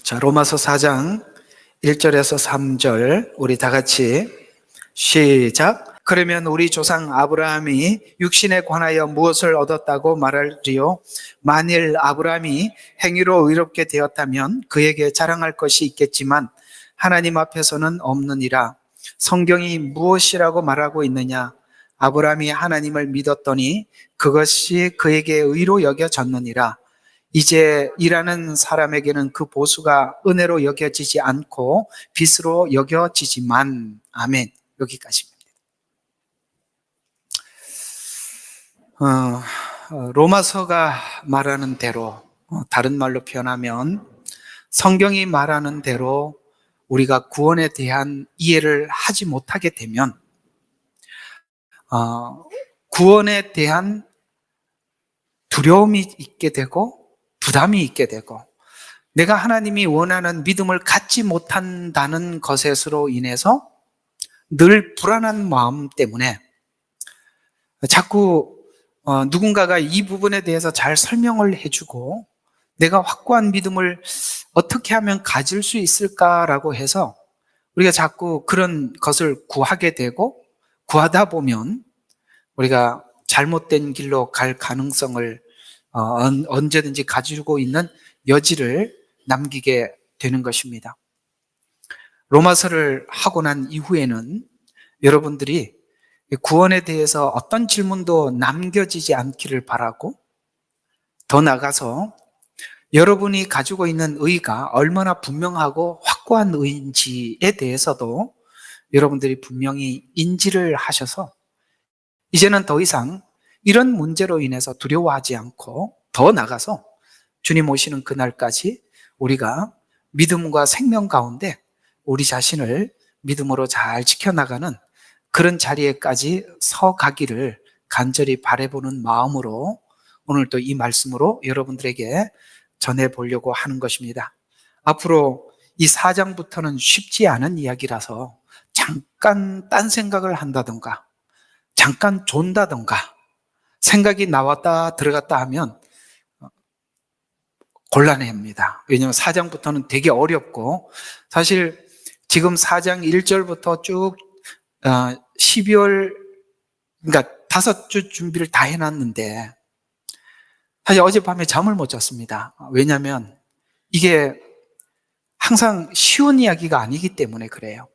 자, 로마서 4장 1절에서 3절 우리 다 같이 시작. 그러면 우리 조상 아브라함이 육신에 관하여 무엇을 얻었다고 말할지요? 만일 아브라함이 행위로 의롭게 되었다면 그에게 자랑할 것이 있겠지만 하나님 앞에서는 없느니라. 성경이 무엇이라고 말하고 있느냐? 아브라함이 하나님을 믿었더니 그것이 그에게 의로 여겨졌느니라. 이제 일하는 사람에게는 그 보수가 은혜로 여겨지지 않고 빚으로 여겨지지만. 아멘. 여기까지입니다. 로마서가 말하는 대로, 다른 말로 표현하면 성경이 말하는 대로 우리가 구원에 대한 이해를 하지 못하게 되면 구원에 대한 두려움이 있게 되고 부담이 있게 되고 내가 하나님이 원하는 믿음을 갖지 못한다는 것으로 인해서 늘 불안한 마음 때문에 자꾸 누군가가 이 부분에 대해서 잘 설명을 해주고 내가 확고한 믿음을 어떻게 하면 가질 수 있을까라고 해서 우리가 자꾸 그런 것을 구하게 되고 구하다 보면 우리가 잘못된 길로 갈 가능성을 언제든지 가지고 있는 여지를 남기게 되는 것입니다. 로마서를 하고 난 이후에는 여러분들이 구원에 대해서 어떤 질문도 남겨지지 않기를 바라고, 더 나아가서 여러분이 가지고 있는 의가 얼마나 분명하고 확고한 의인지에 대해서도 여러분들이 분명히 인지를 하셔서 이제는 더 이상 이런 문제로 인해서 두려워하지 않고 더 나아가서 주님 오시는 그날까지 우리가 믿음과 생명 가운데 우리 자신을 믿음으로 잘 지켜나가는 그런 자리에까지 서가기를 간절히 바라보는 마음으로 오늘 또 이 말씀으로 여러분들에게 전해보려고 하는 것입니다. 앞으로 이 4장부터는 쉽지 않은 이야기라서 잠깐 딴 생각을 한다던가 잠깐 존다던가 생각이 나왔다 들어갔다 하면 곤란해합니다. 왜냐하면 4장부터는 되게 어렵고 사실 지금 4장 1절부터 쭉 12월 그러니까 5주 준비를 다 해놨는데 사실 어젯밤에 잠을 못 잤습니다. 왜냐하면 이게 항상 쉬운 이야기가 아니기 때문에 그래요.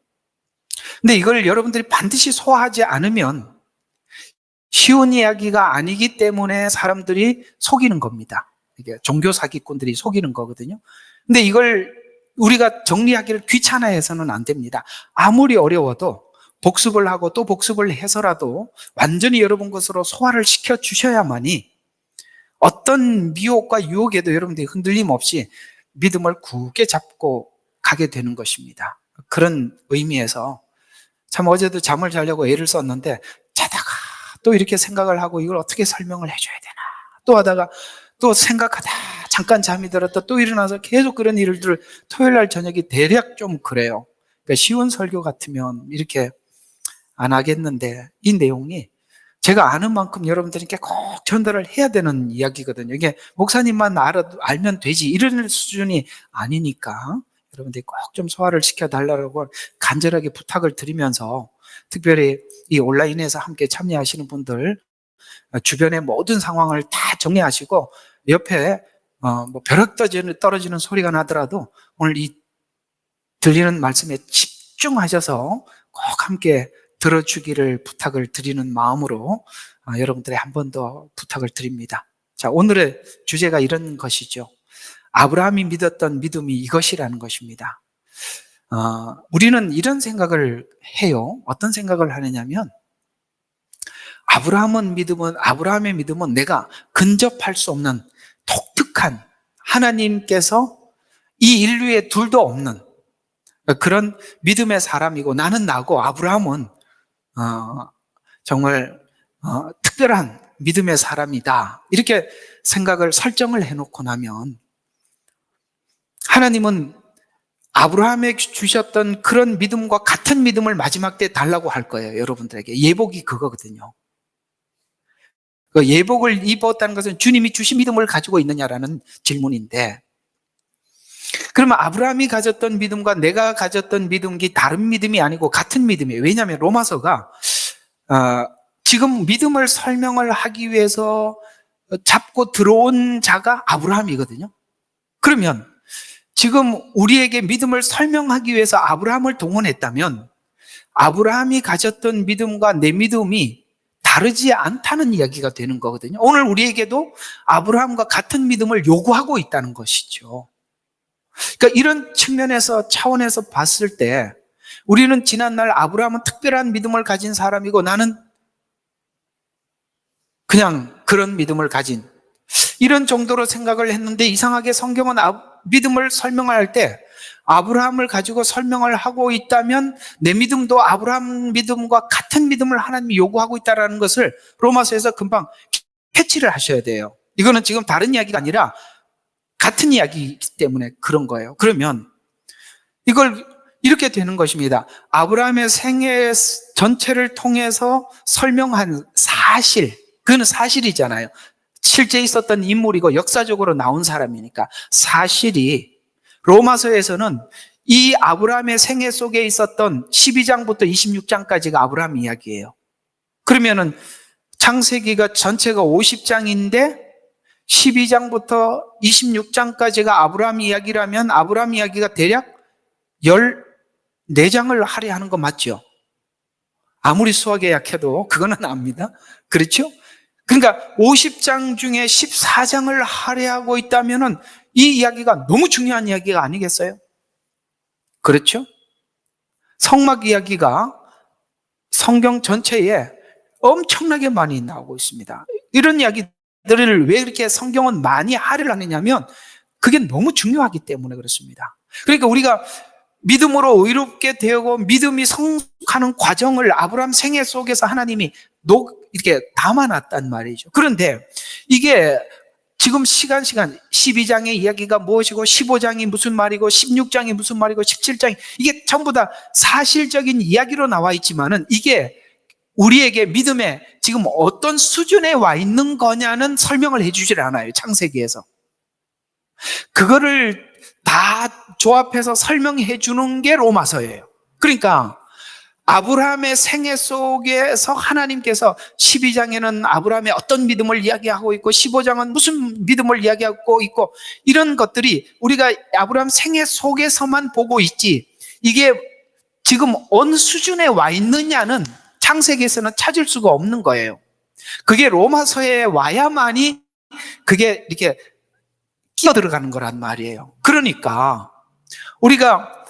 근데 이걸 여러분들이 반드시 소화하지 않으면 쉬운 이야기가 아니기 때문에 사람들이 속이는 겁니다. 이게 종교 사기꾼들이 속이는 거거든요. 근데 이걸 우리가 정리하기를 귀찮아해서는 안 됩니다. 아무리 어려워도 복습을 하고 또 복습을 해서라도 완전히 여러분 것으로 소화를 시켜 주셔야만이 어떤 미혹과 유혹에도 여러분들이 흔들림 없이 믿음을 굳게 잡고 가게 되는 것입니다. 그런 의미에서 참 어제도 잠을 자려고 애를 썼는데 자다가 또 이렇게 생각을 하고 이걸 어떻게 설명을 해줘야 되나 또 하다가 또 생각하다 잠깐 잠이 들었다 또 일어나서 계속 그런 일들 토요일 날 저녁이 대략 좀 그래요. 그러니까 쉬운 설교 같으면 이렇게 안 하겠는데 이 내용이 제가 아는 만큼 여러분들께 꼭 전달을 해야 되는 이야기거든요. 이게 목사님만 알면 되지 이런 수준이 아니니까 여러분들이 꼭 좀 소화를 시켜달라고 간절하게 부탁을 드리면서 특별히 이 온라인에서 함께 참여하시는 분들 주변의 모든 상황을 다 정리하시고 옆에 벼락 떨어지는 소리가 나더라도 오늘 이 들리는 말씀에 집중하셔서 꼭 함께 들어주기를 부탁을 드리는 마음으로 여러분들의 한 번 더 부탁을 드립니다. 자, 오늘의 주제가 이런 것이죠. 아브라함이 믿었던 믿음이 이것이라는 것입니다. 우리는 이런 생각을 해요. 어떤 생각을 하느냐면 아브라함의 믿음은 내가 근접할 수 없는 독특한 하나님께서 이 인류에 둘도 없는 그런 믿음의 사람이고 나는 나고 아브라함은 정말 특별한 믿음의 사람이다. 이렇게 생각을 설정을 해놓고 나면 하나님은 아브라함에게 주셨던 그런 믿음과 같은 믿음을 마지막 때 달라고 할 거예요. 여러분들에게. 예복이 그거거든요. 그 예복을 입었다는 것은 주님이 주신 믿음을 가지고 있느냐라는 질문인데 그러면 아브라함이 가졌던 믿음과 내가 가졌던 믿음이 다른 믿음이 아니고 같은 믿음이에요. 왜냐하면 로마서가 지금 믿음을 설명을 하기 위해서 잡고 들어온 자가 아브라함이거든요. 그러면 지금 우리에게 믿음을 설명하기 위해서 아브라함을 동원했다면 아브라함이 가졌던 믿음과 내 믿음이 다르지 않다는 이야기가 되는 거거든요. 오늘 우리에게도 아브라함과 같은 믿음을 요구하고 있다는 것이죠. 그러니까 이런 측면에서 차원에서 봤을 때 우리는 지난날 아브라함은 특별한 믿음을 가진 사람이고 나는 그냥 그런 믿음을 가진 이런 정도로 생각을 했는데 이상하게 성경은 믿음을 설명할 때 아브라함을 가지고 설명을 하고 있다면 내 믿음도 아브라함 믿음과 같은 믿음을 하나님이 요구하고 있다는 것을 로마서에서 금방 캐치를 하셔야 돼요. 이거는 지금 다른 이야기가 아니라 같은 이야기이기 때문에 그런 거예요. 그러면 이걸 이렇게 되는 것입니다. 아브라함의 생애 전체를 통해서 설명한 사실, 그건 사실이잖아요. 실제 있었던 인물이고 역사적으로 나온 사람이니까 사실이 로마서에서는 이 아브라함의 생애 속에 있었던 12장부터 26장까지가 아브라함 이야기예요. 그러면은 창세기가 전체가 50장인데 12장부터 26장까지가 아브라함 이야기라면 아브라함 이야기가 대략 14장을 할애하는 거 맞죠? 아무리 수학에 약해도 그거는 압니다. 그렇죠? 그러니까 50장 중에 14장을 할애하고 있다면 이 이야기가 너무 중요한 이야기가 아니겠어요? 그렇죠? 성막 이야기가 성경 전체에 엄청나게 많이 나오고 있습니다. 이런 이야기들을 왜 이렇게 성경은 많이 할애를 하느냐면 그게 너무 중요하기 때문에 그렇습니다. 그러니까 우리가 믿음으로 의롭게 되고 믿음이 성숙하는 과정을 아브라함 생애 속에서 하나님이 이렇게 담아놨단 말이죠. 그런데 이게 지금 시간 12장의 이야기가 무엇이고 15장이 무슨 말이고 16장이 무슨 말이고 17장이 이게 전부 다 사실적인 이야기로 나와 있지만은 이게 우리에게 믿음에 지금 어떤 수준에 와 있는 거냐는 설명을 해주질 않아요. 창세기에서. 그거를 다 조합해서 설명해 주는 게 로마서예요. 그러니까 아브라함의 생애 속에서 하나님께서 12장에는 아브라함의 어떤 믿음을 이야기하고 있고 15장은 무슨 믿음을 이야기하고 있고 이런 것들이 우리가 아브라함 생애 속에서만 보고 있지 이게 지금 어느 수준에 와 있느냐는 창세기에서는 찾을 수가 없는 거예요. 그게 로마서에 와야만이 그게 이렇게 끼어 들어가는 거란 말이에요. 그러니까 우리가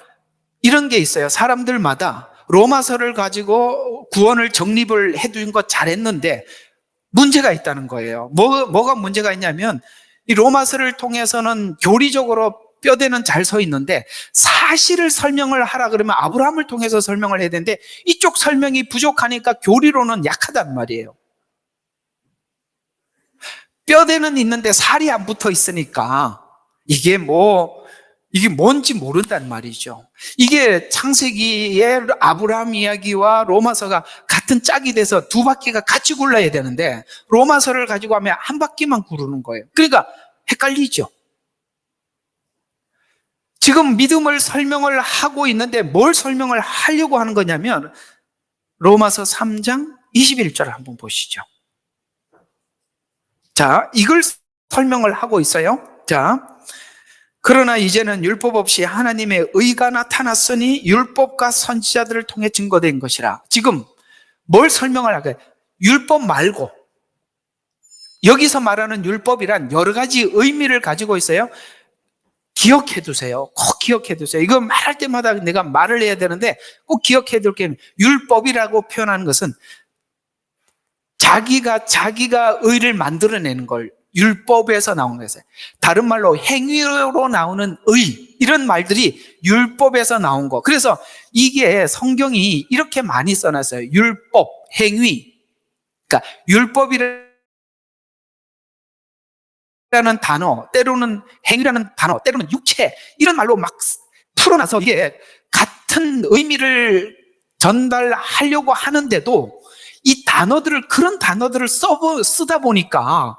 이런 게 있어요. 사람들마다 로마서를 가지고 구원을 정립을 해둔 거 잘했는데 문제가 있다는 거예요. 뭐가 문제가 있냐면 이 로마서를 통해서는 교리적으로 뼈대는 잘 서 있는데 사실을 설명을 하라 그러면 아브라함을 통해서 설명을 해야 되는데 이쪽 설명이 부족하니까 교리로는 약하단 말이에요. 뼈대는 있는데 살이 안 붙어 있으니까 이게 뭔지 모른단 말이죠. 이게 창세기의 아브라함 이야기와 로마서가 같은 짝이 돼서 두 바퀴가 같이 굴러야 되는데 로마서를 가지고 하면 한 바퀴만 구르는 거예요. 그러니까 헷갈리죠. 지금 믿음을 설명을 하고 있는데 뭘 설명을 하려고 하는 거냐면 로마서 3장 21절을 한번 보시죠. 자, 이걸 설명을 하고 있어요. 자, 그러나 이제는 율법 없이 하나님의 의가 나타났으니 율법과 선지자들을 통해 증거된 것이라. 지금 뭘 설명을 할까요? 율법 말고 여기서 말하는 율법이란 여러 가지 의미를 가지고 있어요. 기억해 두세요. 꼭 기억해 두세요. 이거 말할 때마다 내가 말을 해야 되는데 꼭 기억해 둘 게 율법이라고 표현하는 것은 자기가 의를 만들어내는 걸 율법에서 나온 거예요. 다른 말로 행위로 나오는 의 이런 말들이 율법에서 나온 거. 그래서 이게 성경이 이렇게 많이 써놨어요. 율법, 행위. 그러니까 율법이라는 단어, 때로는 행위라는 단어, 때로는 육체 이런 말로 막 풀어놔서 이게 같은 의미를 전달하려고 하는데도 이 단어들을 그런 단어들을 쓰다 보니까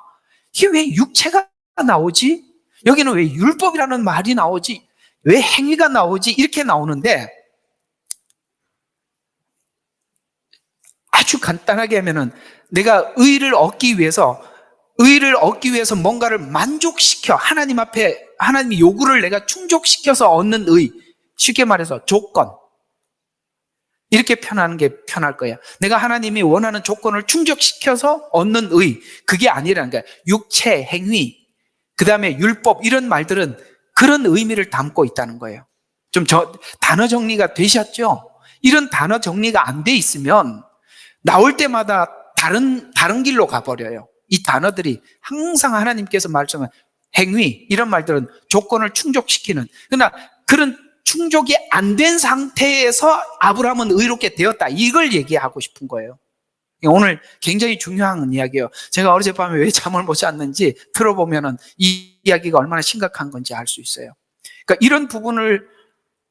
이게 왜 육체가 나오지? 여기는 왜 율법이라는 말이 나오지? 왜 행위가 나오지? 이렇게 나오는데 아주 간단하게 하면은 내가 의를 얻기 위해서 뭔가를 만족시켜 하나님 앞에 하나님의 요구를 내가 충족시켜서 얻는 의, 쉽게 말해서 조건, 이렇게 표현하는 게 편할 거예요. 내가 하나님이 원하는 조건을 충족시켜서 얻는 의, 그게 아니라는 거예요. 육체, 행위, 그 다음에 율법, 이런 말들은 그런 의미를 담고 있다는 거예요. 단어 정리가 되셨죠? 이런 단어 정리가 안 돼 있으면 나올 때마다 다른 길로 가버려요. 이 단어들이 항상 하나님께서 말씀하신 행위, 이런 말들은 조건을 충족시키는, 그러나 그런 충족이 안 된 상태에서 아브라함은 의롭게 되었다, 이걸 얘기하고 싶은 거예요. 오늘 굉장히 중요한 이야기예요. 제가 어젯밤에 왜 잠을 못 잤는지 들어보면 이 이야기가 얼마나 심각한 건지 알 수 있어요. 그러니까 이런 부분을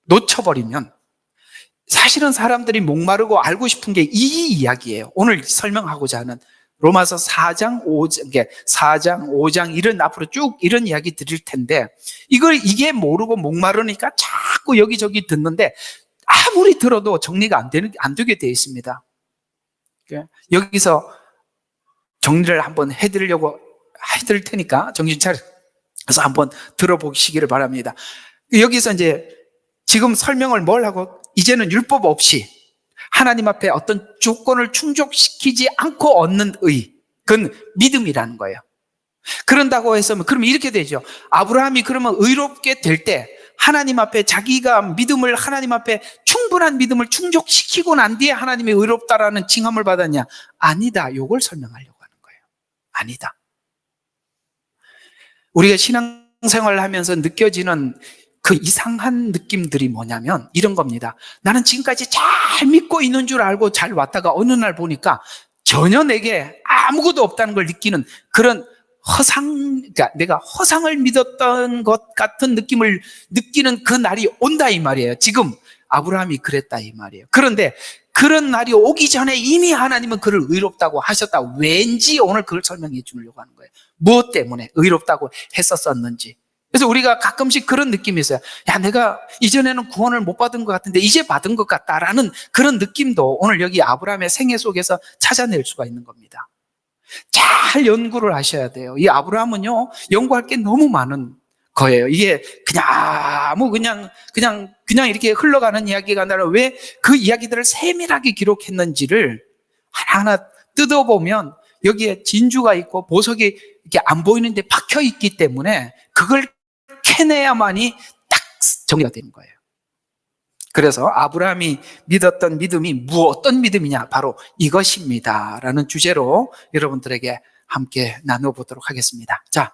놓쳐버리면 사실은 사람들이 목마르고 알고 싶은 게 이 이야기예요. 오늘 설명하고자 하는 로마서 4장, 5장 이런 앞으로 쭉 이런 이야기 드릴 텐데, 이게 모르고 목마르니까 자꾸 여기저기 듣는데 아무리 들어도 정리가 안 되게 되어 있습니다. 여기서 정리를 한번 해드릴 테니까 정신 차려서 한번 들어보시기를 바랍니다. 여기서 이제 지금 설명을 뭘 하고, 이제는 율법 없이 하나님 앞에 어떤 조건을 충족시키지 않고 얻는 의, 그건 믿음이라는 거예요. 그런다고 해서 그러면 이렇게 되죠. 아브라함이 그러면 의롭게 될 때 하나님 앞에 자기가 하나님 앞에 충분한 믿음을 충족시키고 난 뒤에 하나님이 의롭다라는 칭함을 받았냐? 아니다. 이걸 설명하려고 하는 거예요. 아니다. 우리가 신앙생활을 하면서 느껴지는 그 이상한 느낌들이 뭐냐면 이런 겁니다. 나는 지금까지 잘 믿고 있는 줄 알고 잘 왔다가 어느 날 보니까 전혀 내게 아무것도 없다는 걸 느끼는 그런 그러니까 내가 허상을 믿었던 것 같은 느낌을 느끼는 그 날이 온다, 이 말이에요. 지금 아브라함이 그랬다, 이 말이에요. 그런데 그런 날이 오기 전에 이미 하나님은 그를 의롭다고 하셨다. 왠지 오늘 그걸 설명해 주려고 하는 거예요. 무엇 때문에 의롭다고 했었었는지. 그래서 우리가 가끔씩 그런 느낌이 있어요. 야, 내가 이전에는 구원을 못 받은 것 같은데 이제 받은 것 같다라는 그런 느낌도 오늘 여기 아브라함의 생애 속에서 찾아낼 수가 있는 겁니다. 잘 연구를 하셔야 돼요. 이 아브라함은요, 연구할 게 너무 많은 거예요. 이게 그냥 이렇게 흘러가는 이야기가 아니라 왜 그 이야기들을 세밀하게 기록했는지를 하나하나 뜯어보면 여기에 진주가 있고 보석이 이렇게 안 보이는데 박혀 있기 때문에 그걸 캐내야만이 딱 정리가 되는 거예요. 그래서 아브라함이 믿었던 믿음이 어떤 믿음이냐? 바로 이것입니다 라는 주제로 여러분들에게 함께 나눠보도록 하겠습니다. 자,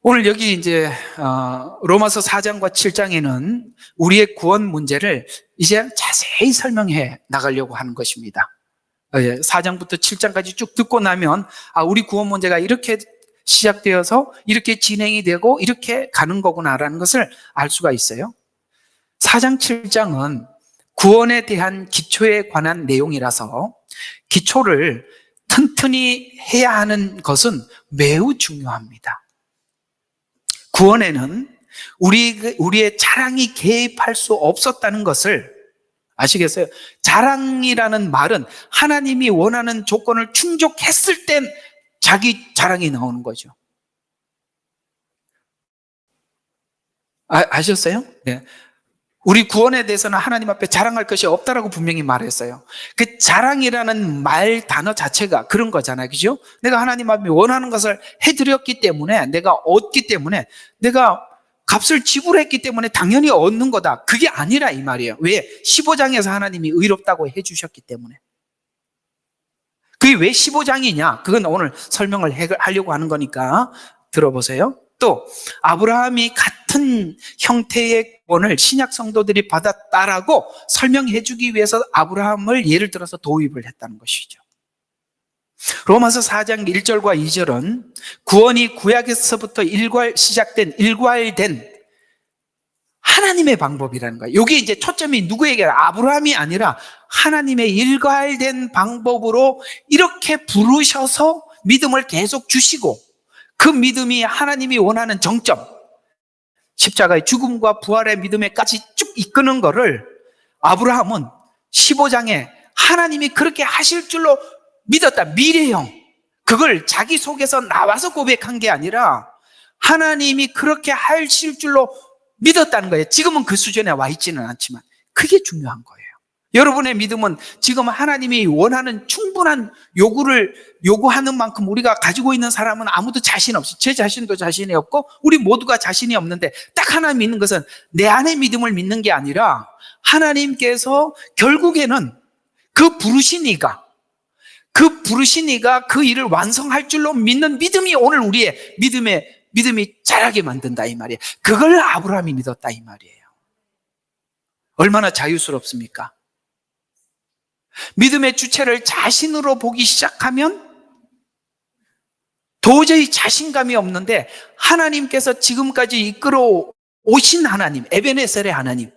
오늘 여기 이제 로마서 4장과 7장에는 우리의 구원 문제를 이제 자세히 설명해 나가려고 하는 것입니다. 4장부터 7장까지 쭉 듣고 나면 우리 구원 문제가 이렇게 시작되어서 이렇게 진행이 되고 이렇게 가는 거구나라는 것을 알 수가 있어요. 4장, 7장은 구원에 대한 기초에 관한 내용이라서 기초를 튼튼히 해야 하는 것은 매우 중요합니다. 구원에는 우리의 자랑이 개입할 수 없었다는 것을 아시겠어요? 자랑이라는 말은 하나님이 원하는 조건을 충족했을 땐 자기 자랑이 나오는 거죠. 아셨어요? 네. 우리 구원에 대해서는 하나님 앞에 자랑할 것이 없다라고 분명히 말했어요. 그 자랑이라는 말 단어 자체가 그런 거잖아요. 그죠? 내가 하나님 앞에 원하는 것을 해드렸기 때문에, 내가 얻기 때문에, 내가 값을 지불했기 때문에 당연히 얻는 거다. 그게 아니라 이 말이에요. 왜? 15장에서 하나님이 의롭다고 해주셨기 때문에. 그게 왜 15장이냐? 그건 오늘 설명을 하려고 하는 거니까 들어보세요. 또 아브라함이 같은 형태의 구원을 신약 성도들이 받았다라고 설명해 주기 위해서 아브라함을 예를 들어서 도입을 했다는 것이죠. 로마서 4장 1절과 2절은 구원이 구약에서부터 시작된 일괄된 하나님의 방법이라는 거예요. 여기 이제 초점이 누구에게? 아브라함이 아니라 하나님의 일괄된 방법으로 이렇게 부르셔서 믿음을 계속 주시고, 그 믿음이 하나님이 원하는 정점, 십자가의 죽음과 부활의 믿음에까지 쭉 이끄는 거를 아브라함은 15장에 하나님이 그렇게 하실 줄로 믿었다. 미래형. 그걸 자기 속에서 나와서 고백한 게 아니라 하나님이 그렇게 하실 줄로 믿었다는 거예요. 지금은 그 수준에 와 있지는 않지만 그게 중요한 거예요. 여러분의 믿음은 지금 하나님이 원하는 충분한 요구를 요구하는 만큼 우리가 가지고 있는 사람은 아무도 자신 없어. 제 자신도 자신이 없고 우리 모두가 자신이 없는데 딱 하나 믿는 것은 내 안의 믿음을 믿는 게 아니라 하나님께서 결국에는 그 부르신 이가 그 일을 완성할 줄로 믿는 믿음이 오늘 우리의 믿음이 자라게 만든다 이 말이에요. 그걸 아브라함이 믿었다 이 말이에요. 얼마나 자유스럽습니까? 믿음의 주체를 자신으로 보기 시작하면 도저히 자신감이 없는데 하나님께서 지금까지 이끌어 오신 하나님, 에베네셀의 하나님,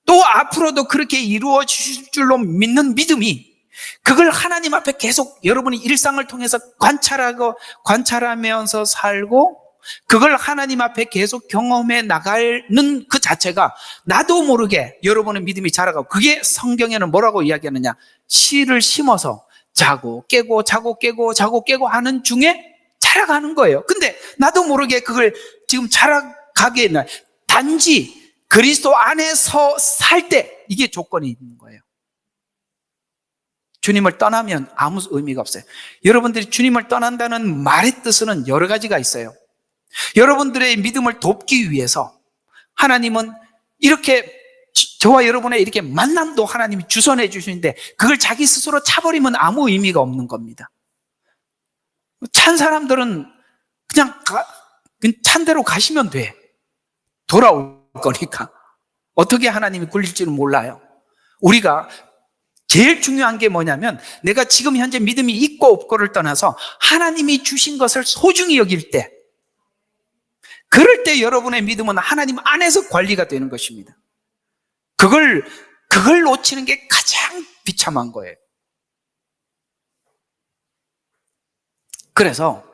또 앞으로도 그렇게 이루어 주실 줄로 믿는 믿음이 그걸 하나님 앞에 계속 여러분이 일상을 통해서 관찰하면서 살고 그걸 하나님 앞에 계속 경험해 나가는 그 자체가 나도 모르게 여러분의 믿음이 자라가고 그게 성경에는 뭐라고 이야기하느냐 씨를 심어서 자고 깨고 자고 깨고 자고 깨고 하는 중에 자라가는 거예요. 근데 나도 모르게 그걸 지금 자라가게 단지 그리스도 안에서 살 때 이게 조건이 있는 거예요. 주님을 떠나면 아무 의미가 없어요. 여러분들이 주님을 떠난다는 말의 뜻은 여러 가지가 있어요. 여러분들의 믿음을 돕기 위해서 하나님은 이렇게 저와 여러분의 이렇게 만남도 하나님이 주선해 주시는데 그걸 자기 스스로 차버리면 아무 의미가 없는 겁니다. 찬 사람들은 그냥 찬 대로 가시면 돼. 돌아올 거니까. 어떻게 하나님이 굴릴지는 몰라요. 우리가 제일 중요한 게 뭐냐면 내가 지금 현재 믿음이 있고 없고를 떠나서 하나님이 주신 것을 소중히 여길 때 그럴 때 여러분의 믿음은 하나님 안에서 관리가 되는 것입니다. 그걸 놓치는 게 가장 비참한 거예요. 그래서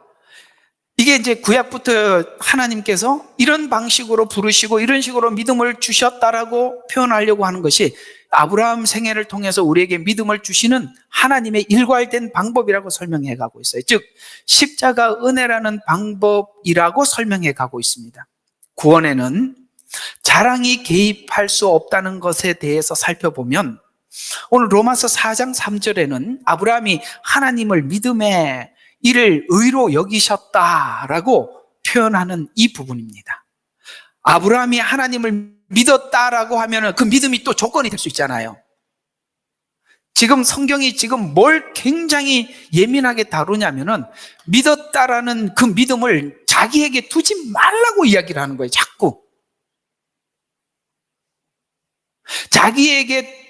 이게 이제 구약부터 하나님께서 이런 방식으로 부르시고 이런 식으로 믿음을 주셨다라고 표현하려고 하는 것이 아브라함 생애를 통해서 우리에게 믿음을 주시는 하나님의 일괄된 방법이라고 설명해 가고 있어요. 즉 십자가 은혜라는 방법이라고 설명해 가고 있습니다. 구원에는 자랑이 개입할 수 없다는 것에 대해서 살펴보면 오늘 로마서 4장 3절에는 아브라함이 하나님을 믿음에 이를 의로 여기셨다라고 표현하는 이 부분입니다. 아브라함이 하나님을 믿었다라고 하면 그 믿음이 또 조건이 될 수 있잖아요. 지금 성경이 지금 뭘 굉장히 예민하게 다루냐면은 믿었다라는 그 믿음을 자기에게 두지 말라고 이야기를 하는 거예요. 자꾸. 자기에게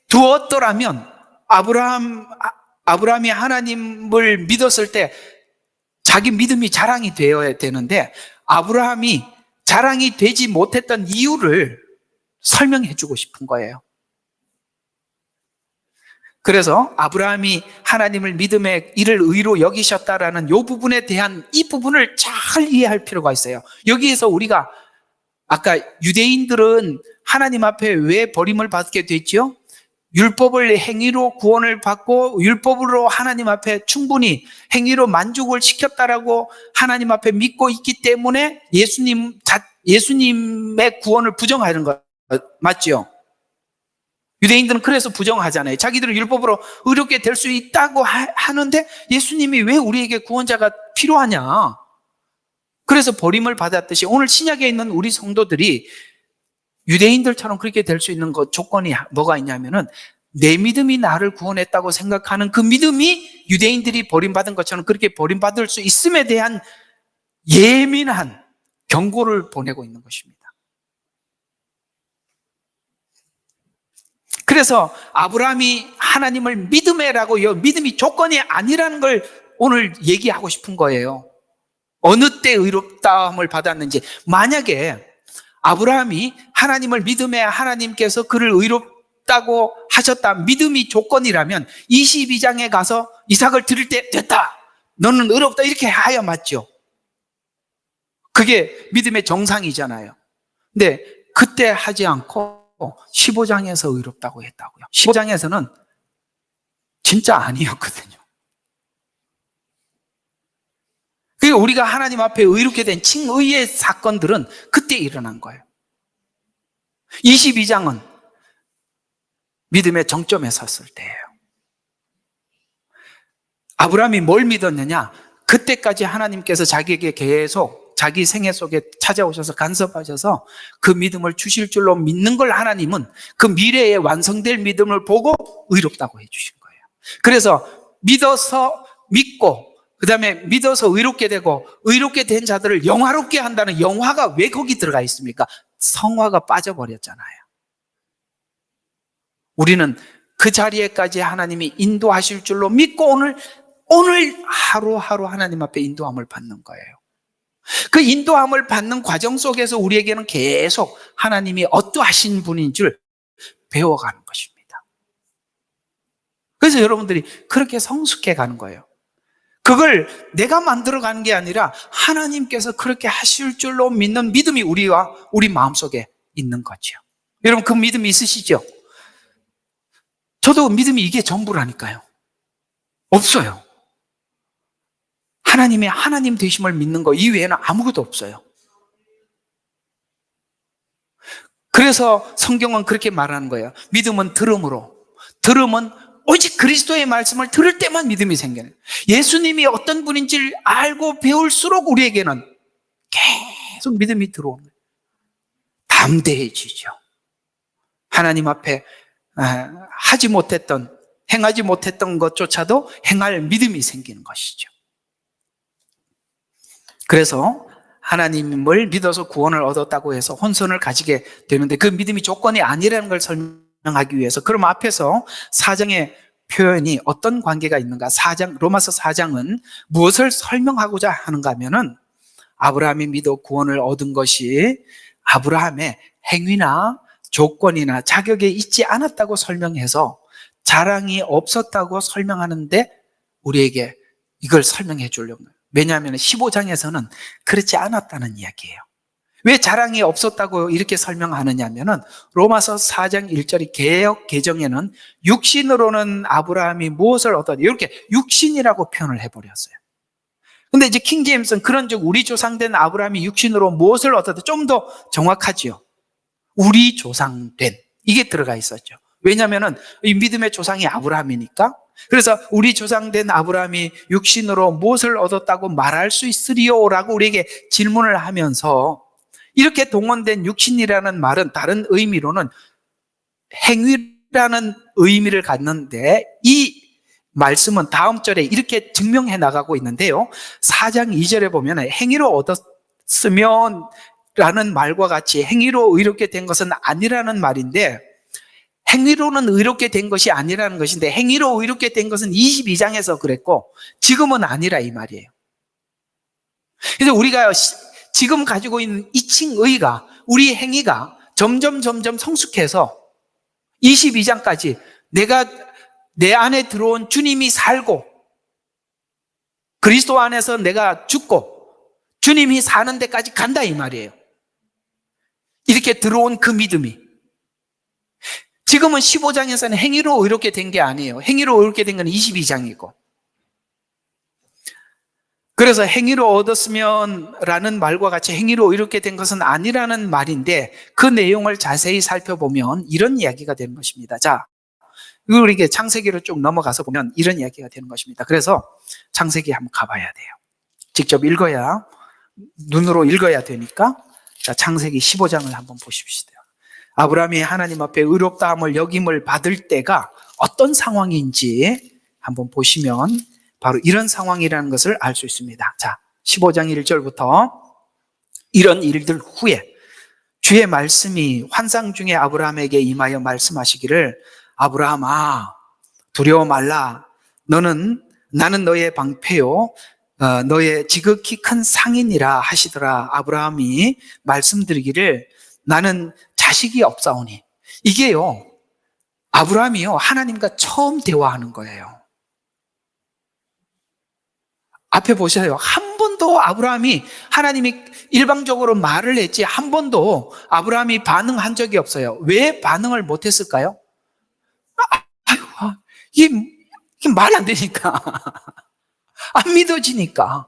두었더라면 아브라함이 하나님을 믿었을 때 자기 믿음이 자랑이 되어야 되는데 아브라함이 자랑이 되지 못했던 이유를 설명해 주고 싶은 거예요. 그래서 아브라함이 하나님을 믿음의 이를 의로 여기셨다라는 이 부분에 대한 이 부분을 잘 이해할 필요가 있어요. 여기에서 우리가 아까 유대인들은 하나님 앞에 왜 버림을 받게 됐죠? 율법을 행위로 구원을 받고 율법으로 하나님 앞에 충분히 행위로 만족을 시켰다라고 하나님 앞에 믿고 있기 때문에 예수님의 구원을 부정하는 거 맞죠? 유대인들은 그래서 부정하잖아요. 자기들은 율법으로 의롭게 될 수 있다고 하는데 예수님이 왜 우리에게 구원자가 필요하냐? 그래서 버림을 받았듯이 오늘 신약에 있는 우리 성도들이 유대인들처럼 그렇게 될 수 있는 것 조건이 뭐가 있냐면은 내 믿음이 나를 구원했다고 생각하는 그 믿음이 유대인들이 버림받은 것처럼 그렇게 버림받을 수 있음에 대한 예민한 경고를 보내고 있는 것입니다. 그래서 아브라함이 하나님을 믿음에라고 믿음이 조건이 아니라는 걸 오늘 얘기하고 싶은 거예요. 어느 때 의롭다함을 받았는지. 만약에 아브라함이 하나님을 믿음에 하나님께서 그를 의롭다고 하셨다 믿음이 조건이라면 22장에 가서 이삭을 드릴 때 됐다 너는 의롭다 이렇게 하야 맞죠. 그게 믿음의 정상이잖아요. 근데 그때 하지 않고 15장에서 의롭다고 했다고요. 15장에서는 진짜 아니었거든요. 그러니까 우리가 하나님 앞에 의롭게 된 칭의의 사건들은 그때 일어난 거예요. 22장은 믿음의 정점에 섰을 때예요. 아브라함이 뭘 믿었느냐? 그때까지 하나님께서 자기에게 계속 자기 생애 속에 찾아오셔서 간섭하셔서 그 믿음을 주실 줄로 믿는 걸 하나님은 그 미래에 완성될 믿음을 보고 의롭다고 해주신 거예요. 그래서 믿어서 믿고 그 다음에 믿어서 의롭게 되고 의롭게 된 자들을 영화롭게 한다는 영화가 왜 거기 들어가 있습니까? 성화가 빠져버렸잖아요. 우리는 그 자리에까지 하나님이 인도하실 줄로 믿고 오늘 하루하루 하나님 앞에 인도함을 받는 거예요. 그 인도함을 받는 과정 속에서 우리에게는 계속 하나님이 어떠하신 분인 줄 배워가는 것입니다. 그래서 여러분들이 그렇게 성숙해 가는 거예요. 그걸 내가 만들어가는 게 아니라 하나님께서 그렇게 하실 줄로 믿는 믿음이 우리 마음속에 있는 거죠. 여러분 그 믿음이 있으시죠? 저도 믿음이 이게 전부라니까요. 없어요. 하나님의 하나님 되심을 믿는 거 이외에는 아무것도 없어요. 그래서 성경은 그렇게 말하는 거예요. 믿음은 들음으로. 들음은 오직 그리스도의 말씀을 들을 때만 믿음이 생겨요. 예수님이 어떤 분인지를 알고 배울수록 우리에게는 계속 믿음이 들어오는 거예요. 담대해지죠. 하나님 앞에 하지 못했던, 행하지 못했던 것조차도 행할 믿음이 생기는 것이죠. 그래서 하나님을 믿어서 구원을 얻었다고 해서 혼선을 가지게 되는데 그 믿음이 조건이 아니라는 걸 설명하기 위해서 그럼 앞에서 4장의 표현이 어떤 관계가 있는가? 로마서 4장은 무엇을 설명하고자 하는가 하면은 아브라함이 믿어 구원을 얻은 것이 아브라함의 행위나 조건이나 자격에 있지 않았다고 설명해서 자랑이 없었다고 설명하는데 우리에게 이걸 설명해 주려고 해요. 왜냐하면 15장에서는 그렇지 않았다는 이야기예요. 왜 자랑이 없었다고 이렇게 설명하느냐 하면은 로마서 4장 1절이 개역 개정에는 육신으로는 아브라함이 무엇을 얻었냐 이렇게 육신이라고 표현을 해버렸어요. 근데 이제 킹제임스는 그런즉 우리 조상된 아브라함이 육신으로 무엇을 얻었다 좀 더 정확하지요. 우리 조상된 이게 들어가 있었죠. 왜냐하면은 이 믿음의 조상이 아브라함이니까. 그래서 우리 조상된 아브라함이 육신으로 무엇을 얻었다고 말할 수 있으리요라고 우리에게 질문을 하면서 이렇게 동원된 육신이라는 말은 다른 의미로는 행위라는 의미를 갖는데 이 말씀은 다음 절에 이렇게 증명해 나가고 있는데요. 4장 2절에 보면 행위로 얻었으면 라는 말과 같이 행위로 의롭게 된 것은 아니라는 말인데 행위로는 의롭게 된 것이 아니라는 것인데 행위로 의롭게 된 것은 22장에서 그랬고 지금은 아니라 이 말이에요. 그래서 우리가 지금 가지고 있는 이 칭의가 우리 행위가 점점 성숙해서 22장까지 내가 내 안에 들어온 주님이 살고 그리스도 안에서 내가 죽고 주님이 사는 데까지 간다 이 말이에요. 이렇게 들어온 그 믿음이 지금은 15장에서는 행위로 의롭게 된 게 아니에요. 행위로 의롭게 된 건 22장이고 그래서 행위로 얻었으면 라는 말과 같이 행위로 의롭게 된 것은 아니라는 말인데 그 내용을 자세히 살펴보면 이런 이야기가 되는 것입니다. 자, 우리에게 창세기로 쭉 넘어가서 보면 이런 이야기가 되는 것입니다. 그래서 창세기 한번 가봐야 돼요. 직접 읽어야 눈으로 읽어야 되니까 자, 창세기 15장을 한번 보십시다. 아브라함이 하나님 앞에 의롭다함을 여김을 받을 때가 어떤 상황인지 한번 보시면 바로 이런 상황이라는 것을 알 수 있습니다. 자, 15장 1절부터 이런 일들 후에 주의 말씀이 환상 중에 아브라함에게 임하여 말씀하시기를 아브라함아 두려워 말라 나는 너의 방패요 너의 지극히 큰 상인이라 하시더라. 아브라함이 말씀드리기를 나는 자식이 없사오니 이게요 아브라함이요 하나님과 처음 대화하는 거예요. 앞에 보셔요. 한 번도 번도 아브라함이 하나님이 일방적으로 말을 했지 한 번도 아브라함이 반응한 적이 없어요. 왜 반응을 못했을까요? 아유, 이게 말이 안 되니까. 안 믿어지니까.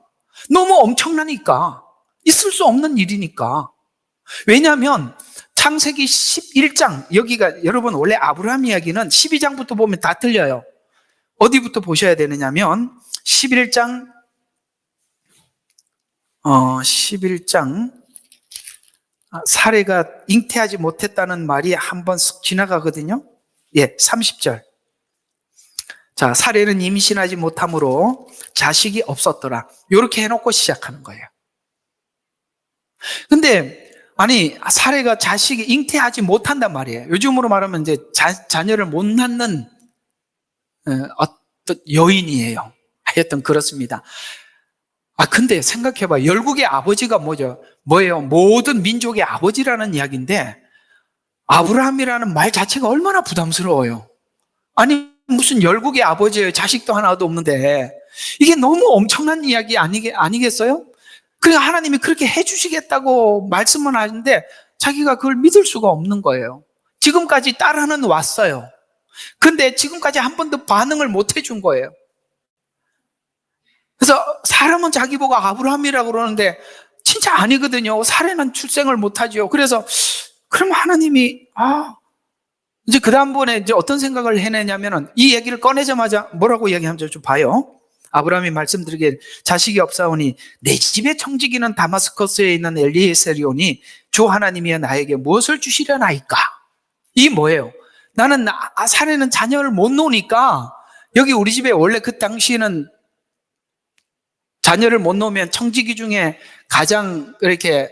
너무 엄청나니까. 있을 수 없는 일이니까. 왜냐하면 창세기 11장, 여기가 여러분 원래 아브라함 이야기는 12장부터 보면 다 틀려요. 어디부터 보셔야 되느냐면 11장 11장 사례가 잉태하지 못했다는 말이 한번 쓱 지나가거든요. 예, 30절. 자, 사례는 임신하지 못함으로 자식이 없었더라. 이렇게 해놓고 시작하는 거예요. 근데 아니, 사례가 자식이 잉태하지 못한단 말이에요. 요즘으로 말하면 이제 자녀를 못 낳는 어떤 여인이에요. 하여튼 그렇습니다. 근데 생각해봐. 열국의 아버지가 뭐예요? 모든 민족의 아버지라는 이야기인데, 아브라함이라는 말 자체가 얼마나 부담스러워요. 아니, 무슨 열국의 아버지예요. 자식도 하나도 없는데. 이게 너무 엄청난 이야기 아니겠어요? 그러니까 하나님이 그렇게 해주시겠다고 말씀은 하는데, 자기가 그걸 믿을 수가 없는 거예요. 지금까지 딸하는 왔어요. 근데 지금까지 한 번도 반응을 못 해준 거예요. 그래서 사람은 자기 보고 아브라함이라고 그러는데 진짜 아니거든요. 사례는 출생을 못하죠. 그래서 그럼 하나님이 이제 그 다음번에 이제 어떤 생각을 해내냐면은 이 얘기를 꺼내자마자 뭐라고 이야기하는지 좀 봐요. 아브라함이 말씀드리길 자식이 없사오니 내 집의 청지기는 다마스커스에 있는 엘리에셀이오니 주 하나님이여 나에게 무엇을 주시려나이까? 이 뭐예요? 나는 사례는 자녀를 못 놓으니까 여기 우리 집에 원래 그 당시에는 자녀를 못 놓으면 청지기 중에 가장 이렇게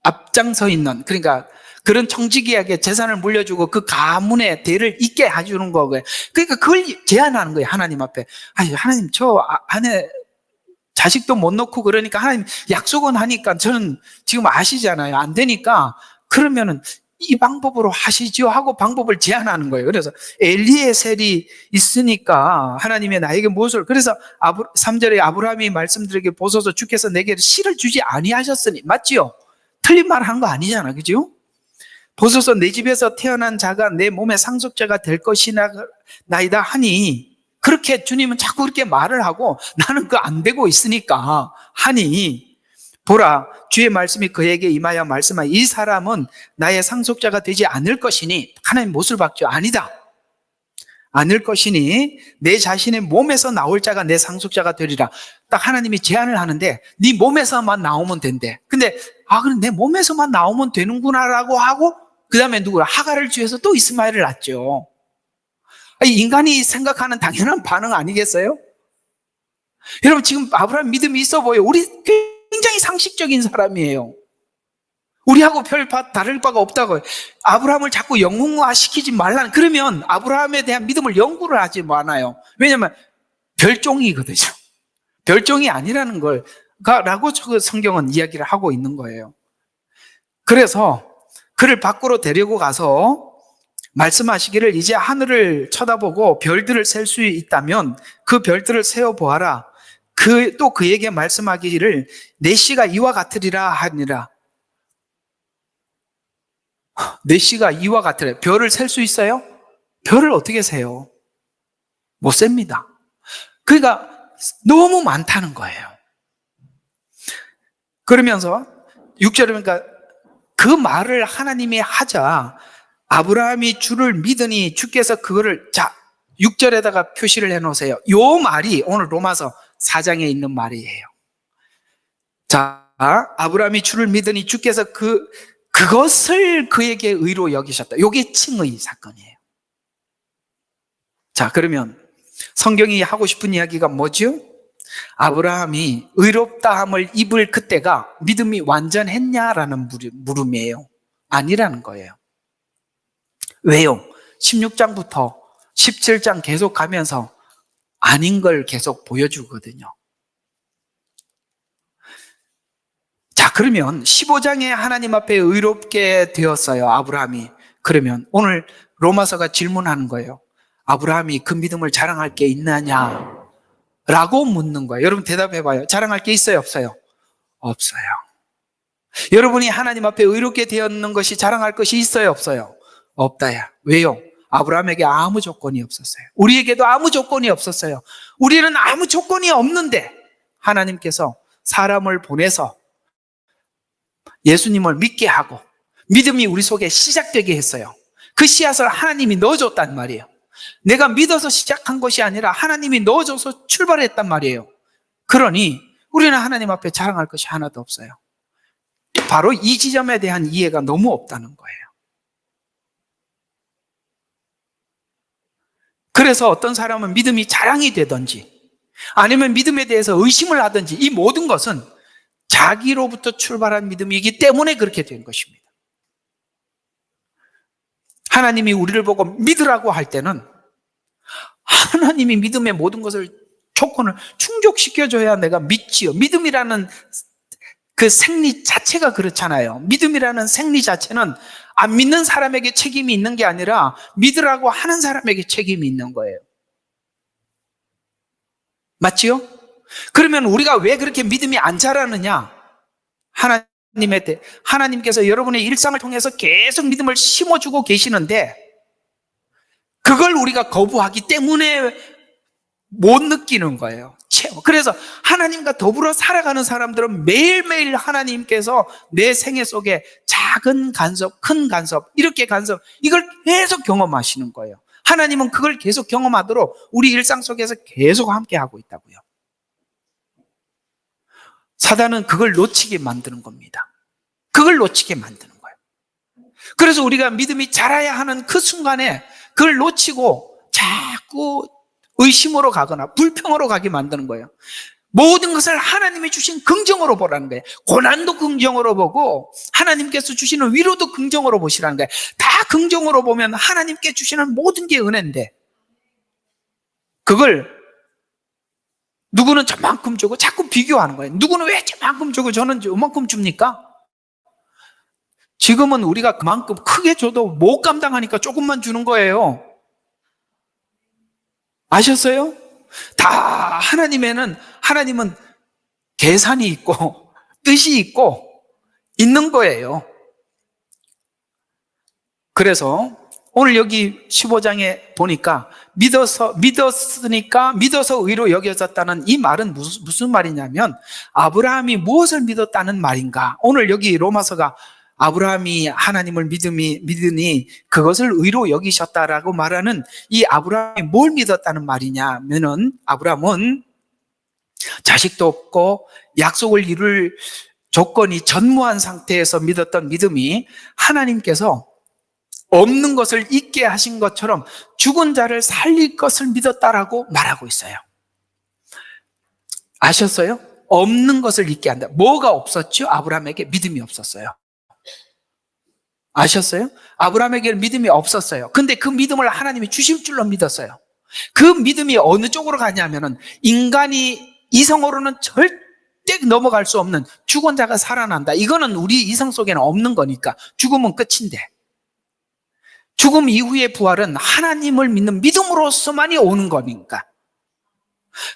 앞장서 있는, 그러니까 그런 청지기에게 재산을 물려주고 그 가문의 대를 잇게 해주는 거고요. 그러니까 그걸 제안하는 거예요. 하나님 앞에. 하나님 저 아내 자식도 못 놓고 그러니까 하나님 약속은 하니까 저는 지금 아시잖아요. 안 되니까 그러면은 이 방법으로 하시죠 하고 방법을 제안하는 거예요. 그래서 엘리에셀이 있으니까 하나님의 나에게 무엇을, 그래서 3절에 아브라함이 말씀드리길 보소서 주께서 내게 씨를 주지 아니하셨으니, 맞지요? 틀린 말 한 거 아니잖아, 그죠? 보소서 내 집에서 태어난 자가 내 몸의 상속자가 될 것이나이다 하니, 그렇게 주님은 자꾸 그렇게 말을 하고 나는 그거 안 되고 있으니까 하니, 보라 주의 말씀이 그에게 임하여 말씀하여 이 사람은 나의 상속자가 되지 않을 것이니, 하나님 못을 박죠. 아니다. 않을 것이니 내 자신의 몸에서 나올 자가 내 상속자가 되리라. 딱 하나님이 제안을 하는데 네 몸에서만 나오면 된대. 근데 그럼 내 몸에서만 나오면 되는구나라고 하고 그 다음에 하갈을 주해서 또 이스마엘을 낳죠. 인간이 생각하는 당연한 반응 아니겠어요? 여러분 지금 아브라함 믿음이 있어 보여요. 우리 굉장히 상식적인 사람이에요. 우리하고 별 다를 바가 없다고요. 아브라함을 자꾸 영웅화시키지 말라는, 그러면 아브라함에 대한 믿음을 연구를 하지 않아요. 왜냐하면 별종이거든요. 별종이 아니라는 걸 라고 성경은 이야기를 하고 있는 거예요. 그래서 그를 밖으로 데리고 가서 말씀하시기를 이제 하늘을 쳐다보고 별들을 셀 수 있다면 그 별들을 세어보아라. 또 그에게 말씀하기를 내 씨가 이와 같으리라 하니라. 내 씨가 이와 같으리라. 별을 셀 수 있어요? 별을 어떻게 세요? 못 셉니다. 그러니까 너무 많다는 거예요. 그러면서 6절에 그러니까 그 말을 하나님이 하자 아브라함이 주를 믿으니 주께서 그거를 6절에다가 표시를 해놓으세요. 요 말이 오늘 로마서 4장에 있는 말이에요. 아브라함이 주를 믿으니 주께서 그것을 그에게 의로 여기셨다. 이게 칭의 사건이에요. 그러면 성경이 하고 싶은 이야기가 뭐죠? 아브라함이 의롭다함을 입을 그때가 믿음이 완전했냐라는 물음이에요. 아니라는 거예요. 왜요? 16장부터 17장 계속 가면서 아닌 걸 계속 보여주거든요. 그러면 15장에 하나님 앞에 의롭게 되었어요, 아브라함이. 그러면 오늘 로마서가 질문하는 거예요. 아브라함이 그 믿음을 자랑할 게 있느냐? 라고 묻는 거예요. 여러분 대답해봐요. 자랑할 게 있어요, 없어요? 없어요. 여러분이 하나님 앞에 의롭게 되었는 것이 자랑할 것이 있어요, 없어요? 없다야. 왜요? 아브라함에게 아무 조건이 없었어요. 우리에게도 아무 조건이 없었어요. 우리는 아무 조건이 없는데 하나님께서 사람을 보내서 예수님을 믿게 하고 믿음이 우리 속에 시작되게 했어요. 그 씨앗을 하나님이 넣어줬단 말이에요. 내가 믿어서 시작한 것이 아니라 하나님이 넣어줘서 출발했단 말이에요. 그러니 우리는 하나님 앞에 자랑할 것이 하나도 없어요. 바로 이 지점에 대한 이해가 너무 없다는 거예요. 그래서 어떤 사람은 믿음이 자랑이 되든지 아니면 믿음에 대해서 의심을 하든지 이 모든 것은 자기로부터 출발한 믿음이기 때문에 그렇게 된 것입니다. 하나님이 우리를 보고 믿으라고 할 때는 하나님이 믿음의 모든 것을 조건을 충족시켜줘야 내가 믿지요. 믿음이라는 그 생리 자체가 그렇잖아요. 믿음이라는 생리 자체는 안 믿는 사람에게 책임이 있는 게 아니라 믿으라고 하는 사람에게 책임이 있는 거예요. 맞지요? 그러면 우리가 왜 그렇게 믿음이 안 자라느냐? 하나님께서 여러분의 일상을 통해서 계속 믿음을 심어주고 계시는데 그걸 우리가 거부하기 때문에 못 느끼는 거예요. 그래서 하나님과 더불어 살아가는 사람들은 매일매일 하나님께서 내 생애 속에 작은 간섭, 큰 간섭, 이렇게 간섭, 이걸 계속 경험하시는 거예요. 하나님은 그걸 계속 경험하도록 우리 일상 속에서 계속 함께하고 있다고요. 사단은 그걸 놓치게 만드는 겁니다. 그걸 놓치게 만드는 거예요. 그래서 우리가 믿음이 자라야 하는 그 순간에 그걸 놓치고 자꾸 의심으로 가거나 불평으로 가게 만드는 거예요. 모든 것을 하나님이 주신 긍정으로 보라는 거예요. 고난도 긍정으로 보고 하나님께서 주시는 위로도 긍정으로 보시라는 거예요. 다 긍정으로 보면 하나님께 주시는 모든 게 은혜인데 그걸 누구는 저만큼 주고 자꾸 비교하는 거예요. 누구는 왜 저만큼 주고 저는 저만큼 줍니까? 지금은 우리가 그만큼 크게 줘도 못 감당하니까 조금만 주는 거예요. 아셨어요? 하나님은 계산이 있고 뜻이 있고 있는 거예요. 그래서 오늘 여기 15장에 보니까 믿었으니까 믿어서 의로 여겨졌다는 이 말은 무슨 말이냐면 아브라함이 무엇을 믿었다는 말인가? 오늘 여기 로마서가 아브라함이 하나님을 믿으니 그것을 의로 여기셨다라고 말하는 이 아브라함이 뭘 믿었다는 말이냐면은 아브라함은 자식도 없고 약속을 이룰 조건이 전무한 상태에서 믿었던 믿음이 하나님께서 없는 것을 있게 하신 것처럼 죽은 자를 살릴 것을 믿었다라고 말하고 있어요. 아셨어요? 없는 것을 있게 한다. 뭐가 없었죠? 아브라함에게 믿음이 없었어요. 아셨어요? 아브라함에게 믿음이 없었어요. 근데 그 믿음을 하나님이 주실 줄로 믿었어요. 그 믿음이 어느 쪽으로 가냐면은 인간이 이성으로는 절대 넘어갈 수 없는 죽은 자가 살아난다. 이거는 우리 이성 속에는 없는 거니까 죽음은 끝인데 죽음 이후의 부활은 하나님을 믿는 믿음으로서만이 오는 거니까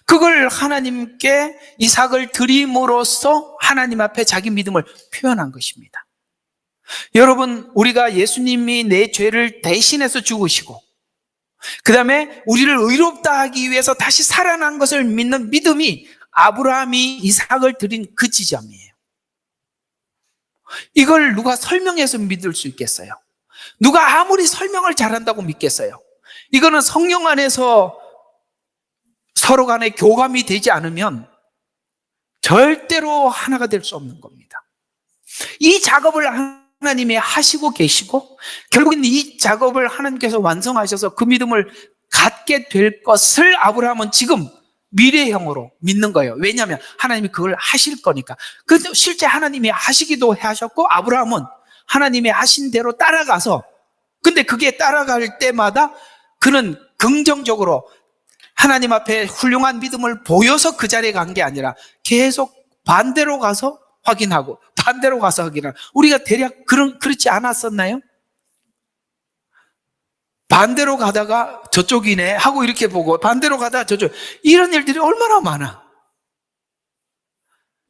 그걸 하나님께 이삭을 드림으로써 하나님 앞에 자기 믿음을 표현한 것입니다. 여러분, 우리가 예수님이 내 죄를 대신해서 죽으시고 그 다음에 우리를 의롭다 하기 위해서 다시 살아난 것을 믿는 믿음이 아브라함이 이삭을 드린 그 지점이에요. 이걸 누가 설명해서 믿을 수 있겠어요? 누가 아무리 설명을 잘한다고 믿겠어요? 이거는 성령 안에서 서로 간에 교감이 되지 않으면 절대로 하나가 될 수 없는 겁니다. 이 작업을 하나님이 하시고 계시고 결국엔 이 작업을 하나님께서 완성하셔서 그 믿음을 갖게 될 것을 아브라함은 지금 미래형으로 믿는 거예요. 왜냐하면 하나님이 그걸 하실 거니까. 근데 실제 하나님이 하시기도 하셨고 아브라함은 하나님이 하신 대로 따라가서 근데 그게 따라갈 때마다 그는 긍정적으로 하나님 앞에 훌륭한 믿음을 보여서 그 자리에 간 게 아니라 계속 반대로 가서 확인하고 반대로 가서 확인하고 우리가 대략 그렇지 않았었나요? 반대로 가다가 저쪽이네 하고 이렇게 보고 반대로 가다가 저쪽. 이런 일들이 얼마나 많아.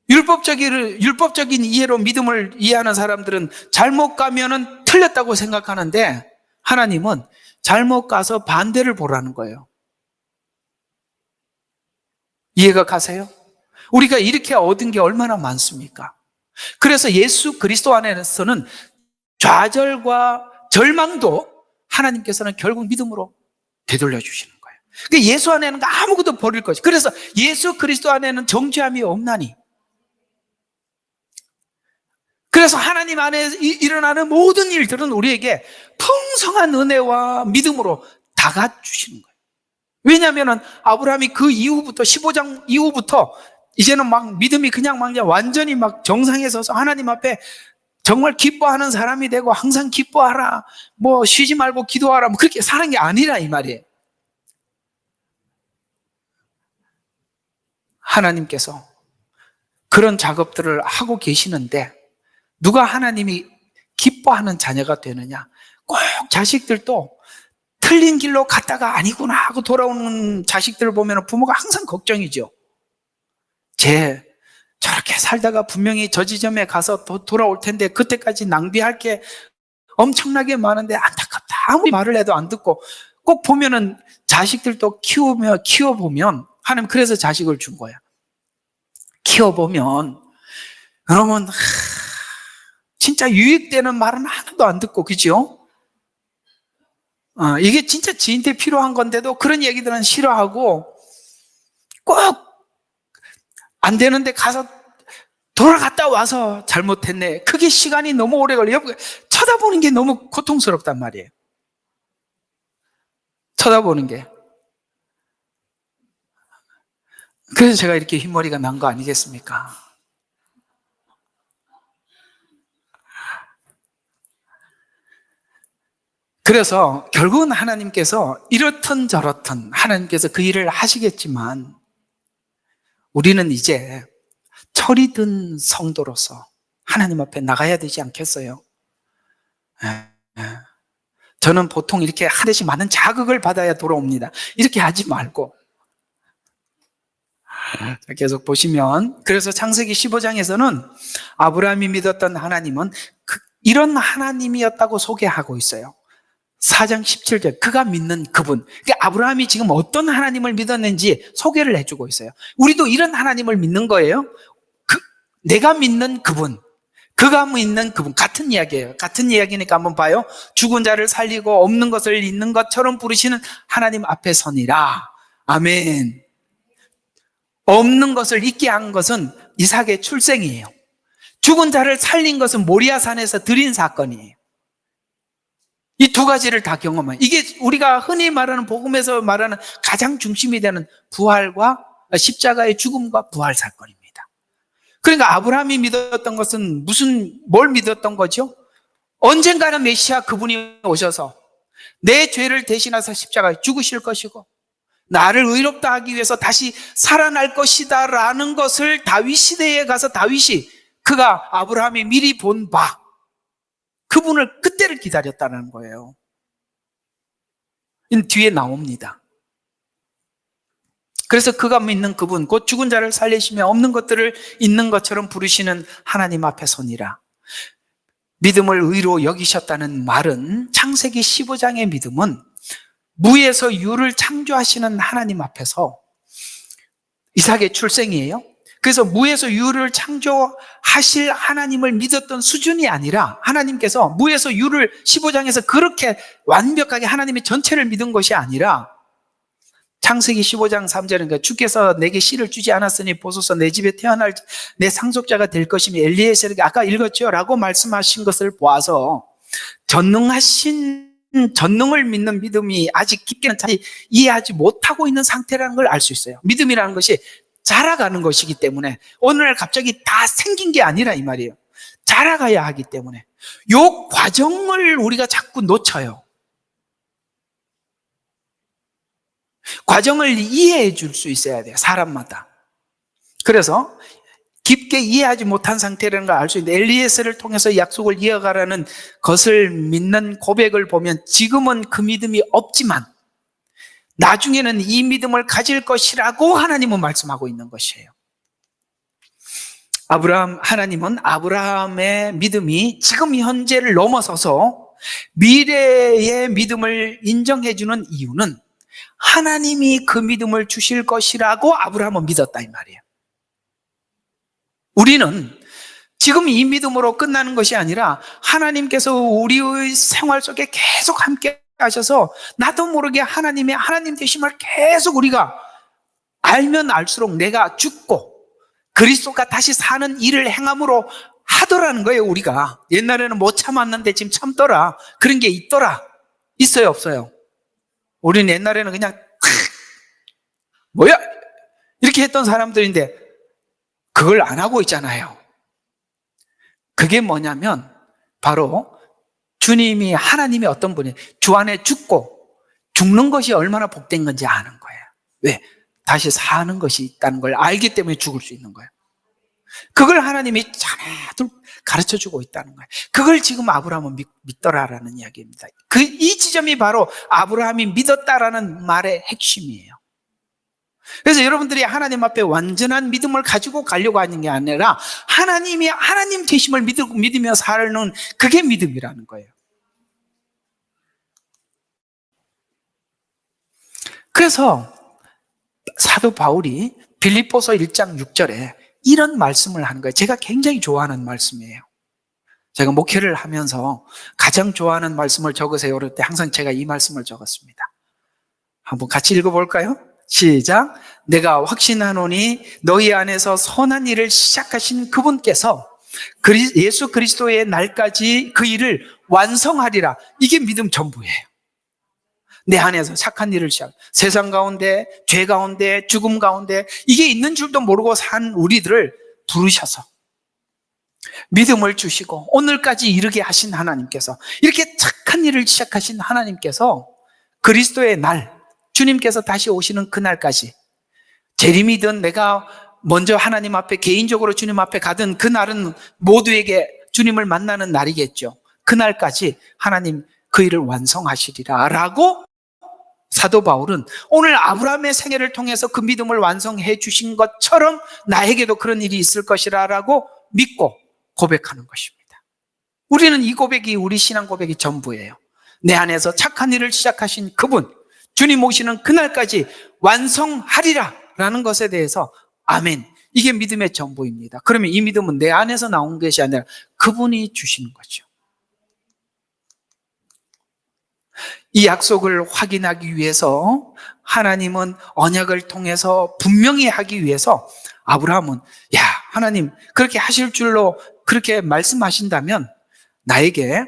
율법적인 이해로 믿음을 이해하는 사람들은 잘못 가면은 틀렸다고 생각하는데 하나님은 잘못 가서 반대를 보라는 거예요. 이해가 가세요? 우리가 이렇게 얻은 게 얼마나 많습니까? 그래서 예수 그리스도 안에서는 좌절과 절망도 하나님께서는 결국 믿음으로 되돌려 주시는 거예요. 그러니까 예수 안에는 아무것도 버릴 것이. 그래서 예수 그리스도 안에는 정죄함이 없나니. 그래서 하나님 안에 일어나는 모든 일들은 우리에게 풍성한 은혜와 믿음으로 다가주시는 거예요. 왜냐하면 아브라함이 그 이후부터 15장 이후부터 이제는 막 믿음이 그냥 막 완전히 막 정상에 서서 하나님 앞에 정말 기뻐하는 사람이 되고 항상 기뻐하라, 뭐 쉬지 말고 기도하라, 뭐 그렇게 사는 게 아니라 이 말이에요. 하나님께서 그런 작업들을 하고 계시는데 누가 하나님이 기뻐하는 자녀가 되느냐? 꼭 자식들도 틀린 길로 갔다가 아니구나 하고 돌아오는 자식들을 보면 부모가 항상 걱정이죠. 쟤 저렇게 살다가 분명히 저 지점에 가서 돌아올 텐데 그때까지 낭비할 게 엄청나게 많은데 안타깝다. 아무리 말을 해도 안 듣고. 꼭 보면은 자식들도 키워보면 하나님 그래서 자식을 준 거야. 키워보면 여러분 진짜 유익되는 말은 하나도 안 듣고, 그죠? 이게 진짜 지인한테 필요한 건데도 그런 얘기들은 싫어하고 꼭 안 되는데 가서 돌아갔다 와서 잘못했네. 그게 시간이 너무 오래 걸려요. 쳐다보는 게 너무 고통스럽단 말이에요. 쳐다보는 게. 그래서 제가 이렇게 흰머리가 난 거 아니겠습니까? 그래서 결국은 하나님께서 이렇든 저렇든 하나님께서 그 일을 하시겠지만 우리는 이제 철이 든 성도로서 하나님 앞에 나가야 되지 않겠어요? 저는 보통 이렇게 하듯이 많은 자극을 받아야 돌아옵니다. 이렇게 하지 말고 계속 보시면, 그래서 창세기 15장에서는 아브라함이 믿었던 하나님은 이런 하나님이었다고 소개하고 있어요. 4장 17절 그가 믿는 그분. 그러니까 아브라함이 지금 어떤 하나님을 믿었는지 소개를 해주고 있어요. 우리도 이런 하나님을 믿는 거예요. 내가 믿는 그분, 그가 믿는 그분. 같은 이야기예요. 같은 이야기니까 한번 봐요. 죽은 자를 살리고 없는 것을 있는 것처럼 부르시는 하나님 앞에 서니라. 아멘. 없는 것을 있게 한 것은 이삭의 출생이에요. 죽은 자를 살린 것은 모리아산에서 드린 사건이에요. 이 두 가지를 다 경험한, 이게 우리가 흔히 말하는 복음에서 말하는 가장 중심이 되는 부활과 십자가의 죽음과 부활 사건입니다. 그러니까 아브라함이 믿었던 것은 뭘 믿었던 거죠? 언젠가는 메시아 그분이 오셔서 내 죄를 대신해서 십자가에 죽으실 것이고 나를 의롭다 하기 위해서 다시 살아날 것이다 라는 것을 다윗 시대에 가서 그가 아브라함이 미리 본 바, 그분을 그때를 기다렸다는 거예요. 뒤에 나옵니다. 그래서 그가 믿는 그분, 곧 죽은 자를 살리시며 없는 것들을 있는 것처럼 부르시는 하나님 앞에 서니라. 믿음을 의로 여기셨다는 말은, 창세기 15장의 믿음은 무에서 유를 창조하시는 하나님 앞에서, 이삭의 출생이에요. 그래서 무에서 유를 창조하실 하나님을 믿었던 수준이 아니라 하나님께서 무에서 유를 15장에서 그렇게 완벽하게 하나님의 전체를 믿은 것이 아니라, 창세기 15장 3절은 주께서 내게 씨를 주지 않았으니 보소서 내 집에 태어날 내 상속자가 될 것이며 엘리에셀에게, 아까 읽었죠? 라고 말씀하신 것을 보아서 전능을 믿는 믿음이 아직 깊게는 잘 이해하지 못하고 있는 상태라는 걸 알 수 있어요. 믿음이라는 것이 자라가는 것이기 때문에 오늘날 갑자기 다 생긴 게 아니라 이 말이에요. 자라가야 하기 때문에 요 과정을 우리가 자꾸 놓쳐요. 과정을 이해해 줄 수 있어야 돼요, 사람마다. 그래서 깊게 이해하지 못한 상태라는 걸 알 수 있는데, 엘리에셀을 통해서 약속을 이어가라는 것을 믿는 고백을 보면 지금은 그 믿음이 없지만 나중에는 이 믿음을 가질 것이라고 하나님은 말씀하고 있는 것이에요. 하나님은 아브라함의 믿음이 지금 현재를 넘어서서 미래의 믿음을 인정해 주는 이유는 하나님이 그 믿음을 주실 것이라고 아브라함은 믿었다 이 말이에요. 우리는 지금 이 믿음으로 끝나는 것이 아니라 하나님께서 우리의 생활 속에 계속 함께 하셔서 나도 모르게 하나님 되심을 계속 우리가 알면 알수록 내가 죽고 그리스도가 다시 사는 일을 행함으로 하더라는 거예요. 우리가 옛날에는 못 참았는데 지금 참더라, 그런 게 있더라. 있어요 없어요? 우리는 옛날에는 그냥 뭐야 이렇게 했던 사람들인데 그걸 안 하고 있잖아요. 그게 뭐냐면 바로 하나님이 어떤 분이 주 안에 죽고 죽는 것이 얼마나 복된 건지 아는 거예요. 왜? 다시 사는 것이 있다는 걸 알기 때문에 죽을 수 있는 거예요. 그걸 하나님이 자네들 가르쳐주고 있다는 거예요. 그걸 지금 아브라함은 믿더라라는 이야기입니다. 이 지점이 바로 아브라함이 믿었다라는 말의 핵심이에요. 그래서 여러분들이 하나님 앞에 완전한 믿음을 가지고 가려고 하는 게 아니라 하나님이 하나님 되심을 믿으며 사는 그게 믿음이라는 거예요. 그래서 사도 바울이 빌립보서 1장 6절에 이런 말씀을 하는 거예요. 제가 굉장히 좋아하는 말씀이에요. 제가 목회를 하면서 가장 좋아하는 말씀을 적으세요 그럴 때 항상 제가 이 말씀을 적었습니다. 한번 같이 읽어볼까요? 시작. 내가 확신하노니 너희 안에서 선한 일을 시작하신 그분께서 예수 그리스도의 날까지 그 일을 완성하리라. 이게 믿음 전부예요. 내 안에서 착한 일을 세상 가운데, 죄 가운데, 죽음 가운데 이게 있는 줄도 모르고 산 우리들을 부르셔서 믿음을 주시고 오늘까지 이르게 하신 하나님께서, 이렇게 착한 일을 시작하신 하나님께서 그리스도의 날, 주님께서 다시 오시는 그날까지, 재림이든 내가 먼저 하나님 앞에 개인적으로 주님 앞에 가든 그 날은 모두에게 주님을 만나는 날이겠죠. 그날까지 하나님 그 일을 완성하시리라 라고 사도 바울은 오늘 아브라함의 생애를 통해서 그 믿음을 완성해 주신 것처럼 나에게도 그런 일이 있을 것이라 라고 믿고 고백하는 것입니다. 우리는 이 고백이 우리 신앙 고백이 전부예요. 내 안에서 착한 일을 시작하신 그분, 주님 오시는 그날까지 완성하리라 라는 것에 대해서 아멘, 이게 믿음의 전부입니다. 그러면 이 믿음은 내 안에서 나온 것이 아니라 그분이 주시는 거죠. 이 약속을 확인하기 위해서 하나님은 언약을 통해서 분명히 하기 위해서 아브라함은 하나님 그렇게 하실 줄로 그렇게 말씀하신다면 나에게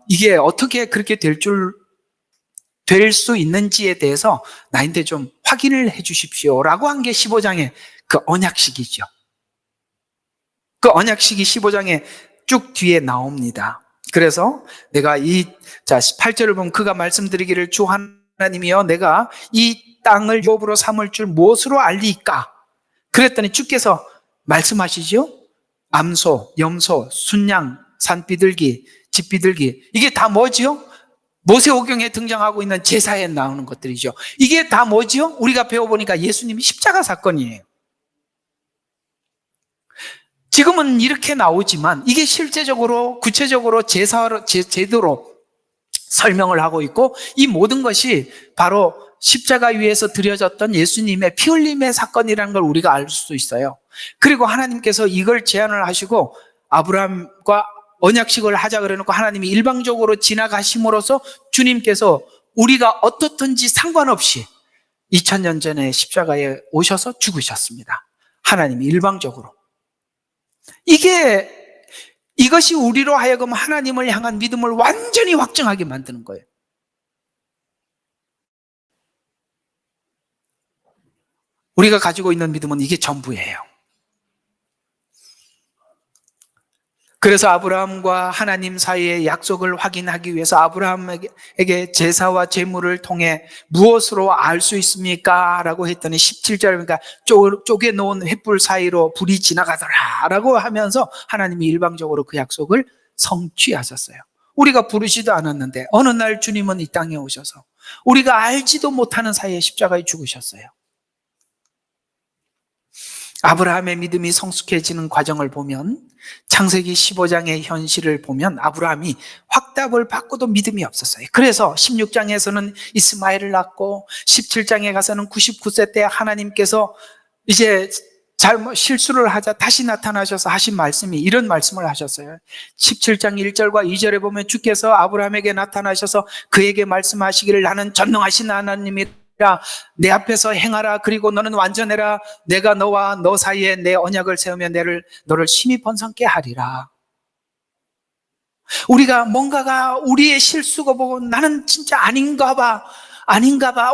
이게 어떻게 그렇게 될 수 있는지에 대해서 나한테 좀 확인을 해 주십시오 라고 한 게 15장의 그 언약식이죠. 그 언약식이 15장에 쭉 뒤에 나옵니다. 그래서 내가 8절을 보면 그가 말씀드리기를 주 하나님이여 내가 이 땅을 유업으로 삼을 줄 무엇으로 알리까? 그랬더니 주께서 말씀하시죠. 암소, 염소, 순양, 산비둘기, 집비둘기, 이게 다 뭐지요? 모세오경에 등장하고 있는 제사에 나오는 것들이죠. 이게 다 뭐지요? 우리가 배워보니까 예수님이 십자가 사건이에요. 지금은 이렇게 나오지만 이게 실제적으로 구체적으로 제도로 설명을 하고 있고, 이 모든 것이 바로 십자가 위에서 드려졌던 예수님의 피 흘림의 사건이라는 걸 우리가 알 수 있어요. 그리고 하나님께서 이걸 제안을 하시고 아브라함과 언약식을 하자 그래놓고 하나님이 일방적으로 지나가심으로써 주님께서 우리가 어떻든지 상관없이 2000년 전에 십자가에 오셔서 죽으셨습니다. 하나님이 일방적으로. 이것이 우리로 하여금 하나님을 향한 믿음을 완전히 확증하게 만드는 거예요. 우리가 가지고 있는 믿음은 이게 전부예요. 그래서 아브라함과 하나님 사이의 약속을 확인하기 위해서 아브라함에게 제사와 제물을 통해 무엇으로 알 수 있습니까? 라고 했더니 17절, 그러니까 쪼개 놓은 횃불 사이로 불이 지나가더라 라고 하면서 하나님이 일방적으로 그 약속을 성취하셨어요. 우리가 부르지도 않았는데 어느 날 주님은 이 땅에 오셔서 우리가 알지도 못하는 사이에 십자가에 죽으셨어요. 아브라함의 믿음이 성숙해지는 과정을 보면, 창세기 15장의 현실을 보면 아브라함이 확답을 받고도 믿음이 없었어요. 그래서 16장에서는 이스마엘을 낳고 17장에 가서는 99세 때 하나님께서 이제 실수를 하자 다시 나타나셔서 하신 말씀이 이런 말씀을 하셨어요. 17장 1절과 2절에 보면 주께서 아브라함에게 나타나셔서 그에게 말씀하시기를 나는 전능하신 하나님이 내 앞에서 행하라. 그리고 너는 완전해라. 내가 너와 너 사이에 내 언약을 세우며 너를 심히 번성케 하리라. 우리가 뭔가가 우리의 실수가 보고 나는 진짜 아닌가 봐.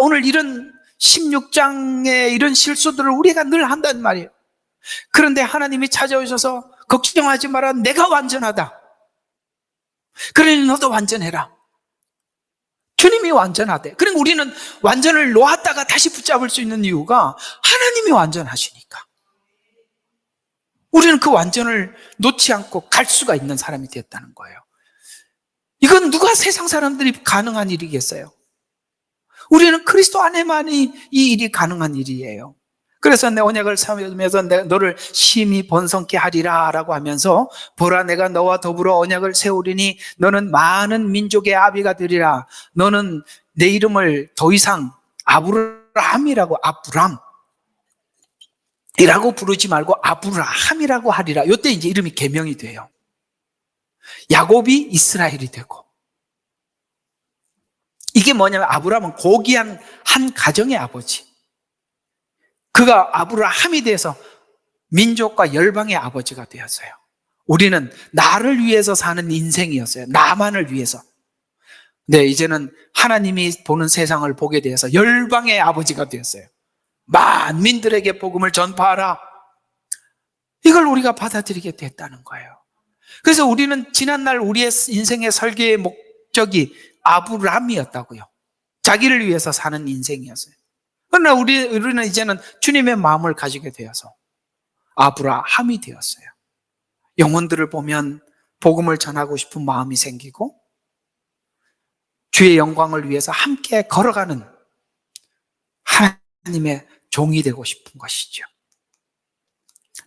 오늘 이런 16장의 이런 실수들을 우리가 늘 한단 말이에요. 그런데 하나님이 찾아오셔서 걱정하지 마라. 내가 완전하다. 그러니 너도 완전해라. 주님이 완전하대. 그러니까 우리는 완전을 놓았다가 다시 붙잡을 수 있는 이유가 하나님이 완전하시니까. 우리는 그 완전을 놓지 않고 갈 수가 있는 사람이 되었다는 거예요. 이건 누가 세상 사람들이 가능한 일이겠어요? 우리는 그리스도 안에만이 이 일이 가능한 일이에요. 그래서 내 언약을 세우면서 너를 심히 번성케 하리라 라고 하면서 보라 내가 너와 더불어 언약을 세우리니 너는 많은 민족의 아비가 되리라. 너는 내 이름을 더 이상 아브라함이라고 부르지 말고 아브라함이라고 하리라. 이때 이제 이름이 개명이 돼요. 야곱이 이스라엘이 되고, 이게 뭐냐면 아브라함은 고귀한 한 가정의 아버지, 그가 아브라함이 돼서 민족과 열방의 아버지가 되었어요. 우리는 나를 위해서 사는 인생이었어요. 나만을 위해서. 네, 이제는 하나님이 보는 세상을 보게 되어서 열방의 아버지가 되었어요. 만민들에게 복음을 전파하라. 이걸 우리가 받아들이게 됐다는 거예요. 그래서 우리는 지난날 우리의 인생의 설계의 목적이 아브라함이었다고요. 자기를 위해서 사는 인생이었어요. 그러나 우리는 이제는 주님의 마음을 가지게 되어서 아브라함이 되었어요. 영혼들을 보면 복음을 전하고 싶은 마음이 생기고 주의 영광을 위해서 함께 걸어가는 하나님의 종이 되고 싶은 것이죠.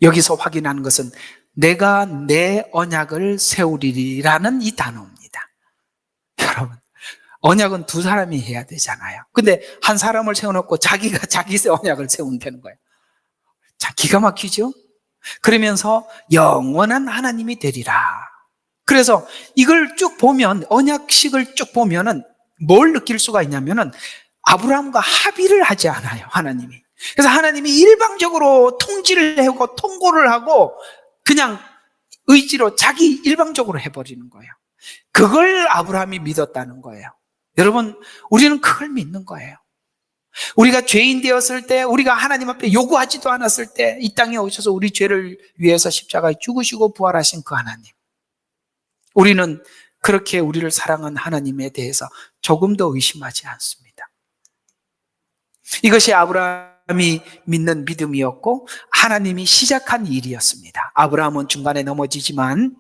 여기서 확인하는 것은 내가 내 언약을 세우리라는 이 단어입니다. 여러분, 언약은 두 사람이 해야 되잖아요. 근데 한 사람을 세워놓고 자기가 자기 언약을 세운다는 거예요. 자, 기가 막히죠? 그러면서 영원한 하나님이 되리라. 그래서 이걸 쭉 보면, 언약식을 쭉 보면은 뭘 느낄 수가 있냐면은 아브라함과 합의를 하지 않아요, 하나님이. 그래서 하나님이 일방적으로 통지를 하고 통고를 하고 그냥 의지로 자기 일방적으로 해버리는 거예요. 그걸 아브라함이 믿었다는 거예요. 여러분, 우리는 그걸 믿는 거예요. 우리가 죄인 되었을 때, 우리가 하나님 앞에 요구하지도 않았을 때 이 땅에 오셔서 우리 죄를 위해서 십자가에 죽으시고 부활하신 그 하나님, 우리는 그렇게 우리를 사랑한 하나님에 대해서 조금도 의심하지 않습니다. 이것이 아브라함이 믿는 믿음이었고 하나님이 시작한 일이었습니다. 아브라함은 중간에 넘어지지만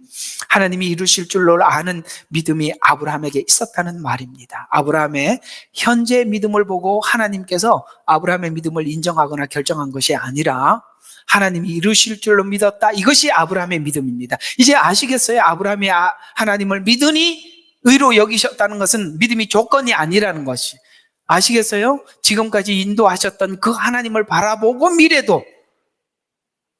하나님이 이루실 줄로 아는 믿음이 아브라함에게 있었다는 말입니다. 아브라함의 현재 믿음을 보고 하나님께서 아브라함의 믿음을 인정하거나 결정한 것이 아니라 하나님이 이루실 줄로 믿었다. 이것이 아브라함의 믿음입니다. 이제 아시겠어요? 아브라함이 하나님을 믿으니 의로 여기셨다는 것은 믿음이 조건이 아니라는 것이. 아시겠어요? 지금까지 인도하셨던 그 하나님을 바라보고 미래도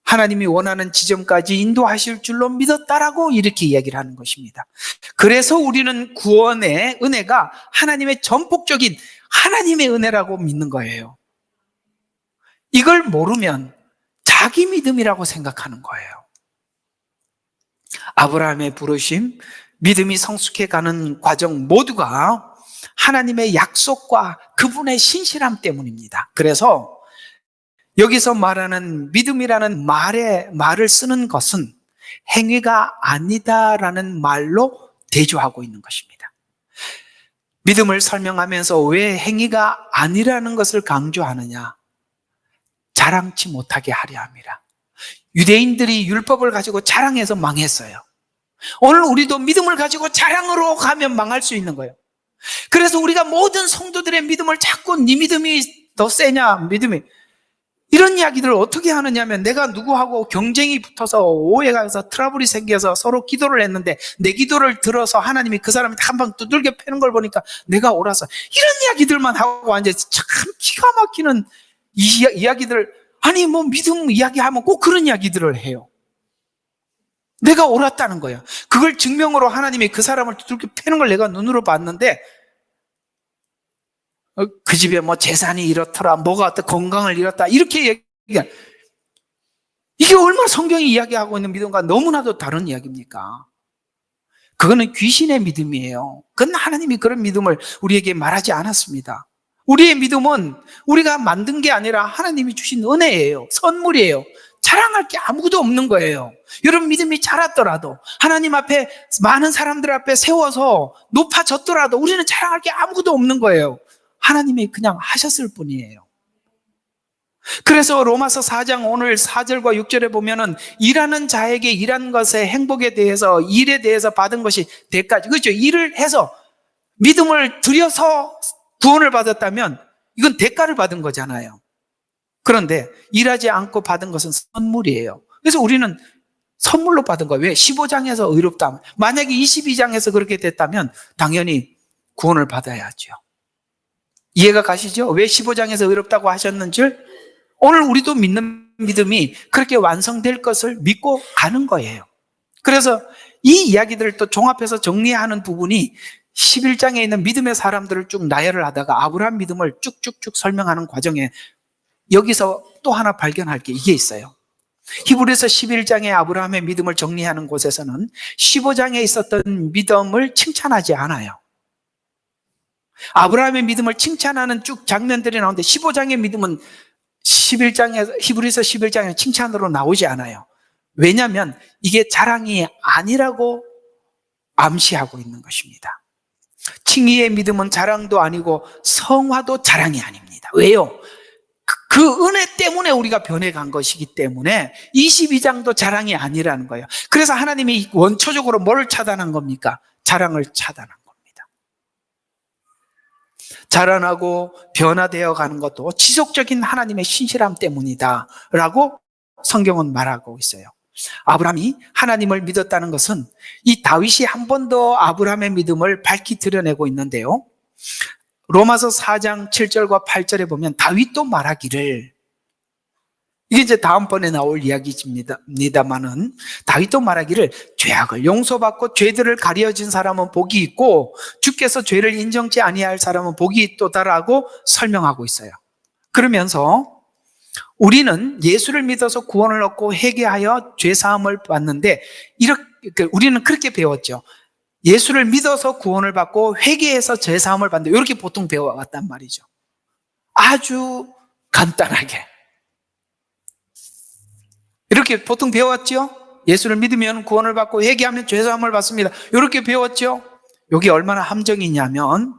하나님이 원하는 지점까지 인도하실 줄로 믿었다라고 이렇게 이야기를 하는 것입니다. 그래서 우리는 구원의 은혜가 하나님의 전폭적인 하나님의 은혜라고 믿는 거예요. 이걸 모르면 자기 믿음이라고 생각하는 거예요. 아브라함의 부르심, 믿음이 성숙해가는 과정 모두가 하나님의 약속과 그분의 신실함 때문입니다. 그래서 여기서 말하는 믿음이라는 말을 쓰는 것은 행위가 아니다라는 말로 대조하고 있는 것입니다. 믿음을 설명하면서 왜 행위가 아니라는 것을 강조하느냐? 자랑치 못하게 하려 함이라. 유대인들이 율법을 가지고 자랑해서 망했어요. 오늘 우리도 믿음을 가지고 자랑으로 가면 망할 수 있는 거예요. 그래서 우리가 모든 성도들의 믿음을 자꾸 네 믿음이 더 세냐, 믿음이 이런 이야기들을 어떻게 하느냐면, 내가 누구하고 경쟁이 붙어서 오해가 가서 트러블이 생겨서 서로 기도를 했는데 내 기도를 들어서 하나님이 그 사람이 한 방 두들겨 패는 걸 보니까 내가 옳아서, 이런 이야기들만 하고 앉아서 참 기가 막히는 이야기들. 아니 뭐 믿음 이야기하면 꼭 그런 이야기들을 해요. 내가 옳았다는 거예요. 그걸 증명으로 하나님이 그 사람을 두들겨 패는 걸 내가 눈으로 봤는데, 그 집에 뭐 재산이 이렇더라, 뭐가 어떤 건강을 잃었다, 이렇게 얘기해. 이게 얼마나 성경이 이야기하고 있는 믿음과 너무나도 다른 이야기입니까? 그거는 귀신의 믿음이에요. 그건 하나님이 그런 믿음을 우리에게 말하지 않았습니다. 우리의 믿음은 우리가 만든 게 아니라 하나님이 주신 은혜예요. 선물이에요. 자랑할 게 아무것도 없는 거예요. 여러분 믿음이 자랐더라도, 하나님 앞에 많은 사람들 앞에 세워서 높아졌더라도 우리는 자랑할 게 아무것도 없는 거예요. 하나님이 그냥 하셨을 뿐이에요. 그래서 로마서 4장 오늘 4절과 6절에 보면은, 일하는 자에게 일한 것의 행복에 대해서, 일에 대해서 받은 것이 대가지. 그렇죠? 일을 해서 믿음을 들여서 구원을 받았다면 이건 대가를 받은 거잖아요. 그런데 일하지 않고 받은 것은 선물이에요. 그래서 우리는 선물로 받은 거예요. 왜? 15장에서 의롭다. 만약에 22장에서 그렇게 됐다면 당연히 구원을 받아야죠. 이해가 가시죠? 왜 15장에서 의롭다고 하셨는지. 오늘 우리도 믿는 믿음이 그렇게 완성될 것을 믿고 가는 거예요. 그래서 이 이야기들을 또 종합해서 정리하는 부분이 11장에 있는 믿음의 사람들을 쭉 나열을 하다가 아브라함 믿음을 쭉쭉쭉 설명하는 과정에 여기서 또 하나 발견할 게 이게 있어요. 히브리서 11장의 아브라함의 믿음을 정리하는 곳에서는 15장에 있었던 믿음을 칭찬하지 않아요. 아브라함의 믿음을 칭찬하는 쭉 장면들이 나오는데 15장의 믿음은 11장에서, 히브리서 11장에 칭찬으로 나오지 않아요. 왜냐하면 이게 자랑이 아니라고 암시하고 있는 것입니다. 칭의의 믿음은 자랑도 아니고 성화도 자랑이 아닙니다. 왜요? 그 은혜 때문에 우리가 변해간 것이기 때문에 22장도 자랑이 아니라는 거예요. 그래서 하나님이 원초적으로 뭘 차단한 겁니까? 자랑을 차단한 겁니다. 자라나고 변화되어 가는 것도 지속적인 하나님의 신실함 때문이다 라고 성경은 말하고 있어요. 아브라함이 하나님을 믿었다는 것은 이 다윗이 한 번 더 아브라함의 믿음을 밝히 드러내고 있는데요. 로마서 4장 7절과 8절에 보면 다윗도 말하기를, 이게 이제 다음번에 나올 이야기입니다만은, 다윗도 말하기를 죄악을 용서받고 죄들을 가려진 사람은 복이 있고 주께서 죄를 인정치 아니할 사람은 복이 있도다라고 설명하고 있어요. 그러면서 우리는 예수를 믿어서 구원을 얻고 회개하여 죄사함을 받는데, 이렇게 우리는 그렇게 배웠죠. 예수를 믿어서 구원을 받고 회개해서 죄사함을 받는다, 이렇게 보통 배워왔단 말이죠. 아주 간단하게 이렇게 보통 배웠죠. 예수를 믿으면 구원을 받고 회개하면 죄사함을 받습니다, 이렇게 배웠죠. 여기 얼마나 함정이 있냐면,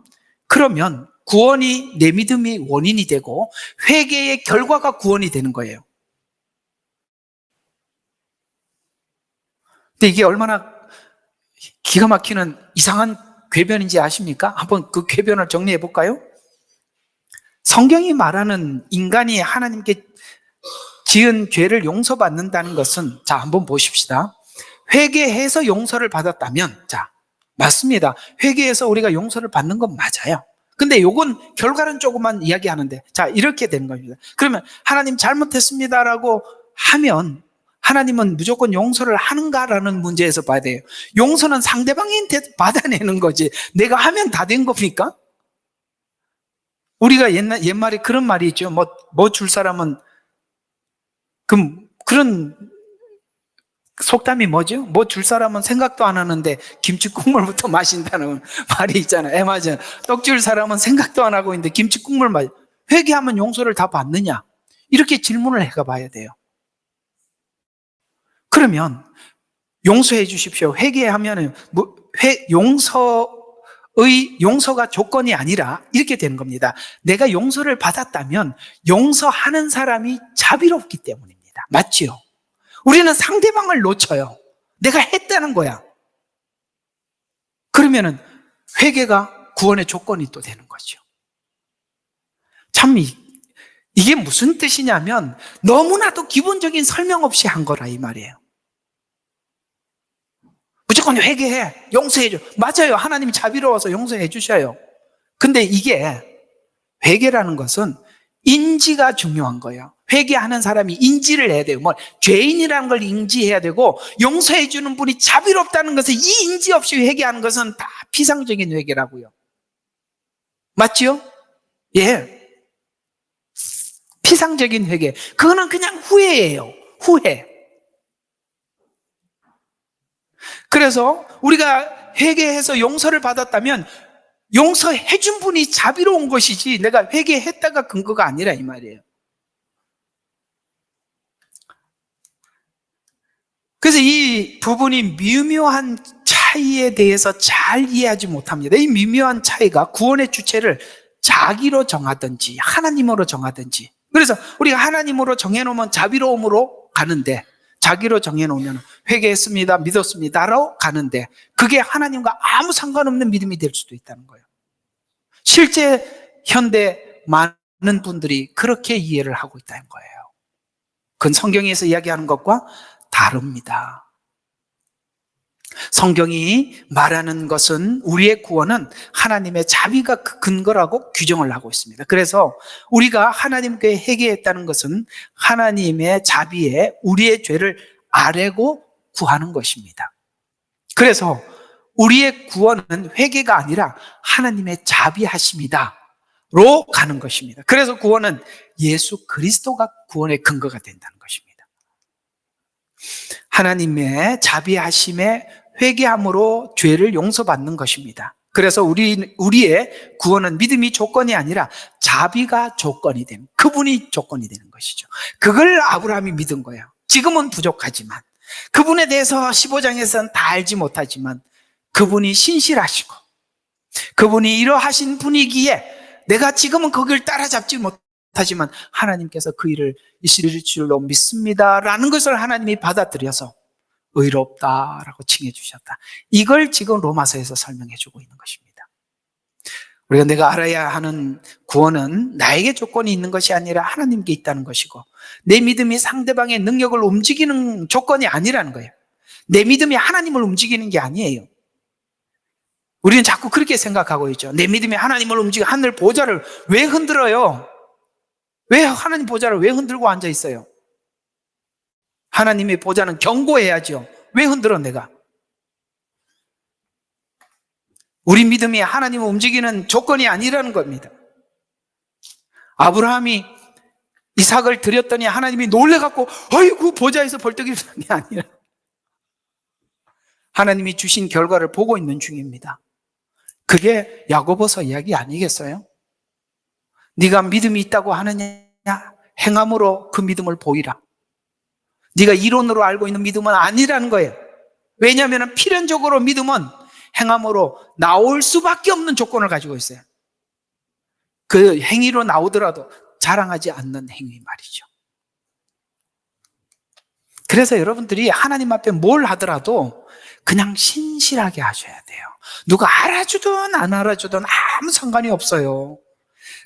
그러면 구원이 내 믿음이 원인이 되고 회개의 결과가 구원이 되는 거예요. 근데 이게 얼마나 기가 막히는 이상한 궤변인지 아십니까? 한번 그 궤변을 정리해 볼까요? 성경이 말하는 인간이 하나님께 지은 죄를 용서받는다는 것은, 자, 한번 보십시다. 회개해서 용서를 받았다면, 자, 맞습니다. 회개해서 우리가 용서를 받는 건 맞아요. 근데 요건 결과는 조금만 이야기하는데, 자, 이렇게 되는 겁니다. 그러면 하나님 잘못했습니다라고 하면 하나님은 무조건 용서를 하는가라는 문제에서 봐야 돼요. 용서는 상대방한테 받아내는 거지 내가 하면 다 된 겁니까? 우리가 옛말에 그런 말이 있죠. 뭐 줄 사람은, 그런 속담이 뭐죠? 뭐 줄 사람은 생각도 안 하는데 김치국물부터 마신다는 말이 있잖아요. 맞아요. 떡 줄 사람은 생각도 안 하고 있는데 김치국물 마셔. 회개하면 용서를 다 받느냐? 이렇게 질문을 해가 봐야 돼요. 그러면 용서해 주십시오. 회개하면은 용서가 조건이 아니라 이렇게 되는 겁니다. 내가 용서를 받았다면 용서하는 사람이 자비롭기 때문입니다. 맞지요? 우리는 상대방을 놓쳐요. 내가 했다는 거야. 그러면은 회개가 구원의 조건이 또 되는 거죠. 참 이게 무슨 뜻이냐면 너무나도 기본적인 설명 없이 한 거라 이 말이에요. 무조건 회개해, 용서해줘. 맞아요. 하나님이 자비로워서 용서해 주셔요. 근데 이게 회개라는 것은 인지가 중요한 거예요. 회개하는 사람이 인지를 해야 돼요. 죄인이라는 걸 인지해야 되고, 용서해 주는 분이 자비롭다는 것을 이 인지 없이 회개하는 것은 다 피상적인 회개라고요. 맞지요? 예. 피상적인 회개. 그거는 그냥 후회예요. 후회. 그래서 우리가 회개해서 용서를 받았다면 용서해 준 분이 자비로운 것이지 내가 회개했다가 근거가 아니라 이 말이에요. 그래서 이 부분이 미묘한 차이에 대해서 잘 이해하지 못합니다. 이 미묘한 차이가 구원의 주체를 자기로 정하든지 하나님으로 정하든지, 그래서 우리가 하나님으로 정해놓으면 자비로움으로 가는데, 자기로 정해놓으면 회개했습니다, 믿었습니다로 가는데, 그게 하나님과 아무 상관없는 믿음이 될 수도 있다는 거예요. 실제 현대 많은 분들이 그렇게 이해를 하고 있다는 거예요. 그건 성경에서 이야기하는 것과 다릅니다. 성경이 말하는 것은 우리의 구원은 하나님의 자비가 그 근거라고 규정을 하고 있습니다. 그래서 우리가 하나님께 회개했다는 것은 하나님의 자비에 우리의 죄를 아뢰고 구하는 것입니다. 그래서 우리의 구원은 회개가 아니라 하나님의 자비하심이다로 가는 것입니다. 그래서 구원은 예수 그리스도가 구원의 근거가 된다는 것입니다. 하나님의 자비하심에 회개함으로 죄를 용서받는 것입니다. 그래서 우리의 구원은 믿음이 조건이 아니라 자비가 조건이 되는, 그분이 조건이 되는 것이죠. 그걸 아브라함이 믿은 거예요. 지금은 부족하지만, 그분에 대해서 15장에서는 다 알지 못하지만 그분이 신실하시고 그분이 이러하신 분이기에 내가 지금은 거기를 따라잡지 못하지만 하나님께서 그 일을 이루실 줄로 믿습니다라는 것을 하나님이 받아들여서 의롭다라고 칭해 주셨다. 이걸 지금 로마서에서 설명해 주고 있는 것입니다. 우리가 내가 알아야 하는 구원은 나에게 조건이 있는 것이 아니라 하나님께 있다는 것이고, 내 믿음이 상대방의 능력을 움직이는 조건이 아니라는 거예요. 내 믿음이 하나님을 움직이는 게 아니에요. 우리는 자꾸 그렇게 생각하고 있죠. 내 믿음이 하나님을 움직이고 하늘 보좌를 왜 흔들어요? 왜 하나님 보좌를 왜 흔들고 앉아 있어요? 하나님의 보좌는 경고해야죠. 왜 흔들어 내가? 우리 믿음이 하나님을 움직이는 조건이 아니라는 겁니다. 아브라함이 이삭을 드렸더니 하나님이 놀래갖고 어이구 보좌에서 벌떡 일어난 게 아니라 하나님이 주신 결과를 보고 있는 중입니다. 그게 야고보서 이야기 아니겠어요? 네가 믿음이 있다고 하느냐? 행함으로 그 믿음을 보이라. 네가 이론으로 알고 있는 믿음은 아니라는 거예요. 왜냐하면 필연적으로 믿음은 행함으로 나올 수밖에 없는 조건을 가지고 있어요. 그 행위로 나오더라도 자랑하지 않는 행위 말이죠. 그래서 여러분들이 하나님 앞에 뭘 하더라도 그냥 신실하게 하셔야 돼요. 누가 알아주든 안 알아주든 아무 상관이 없어요.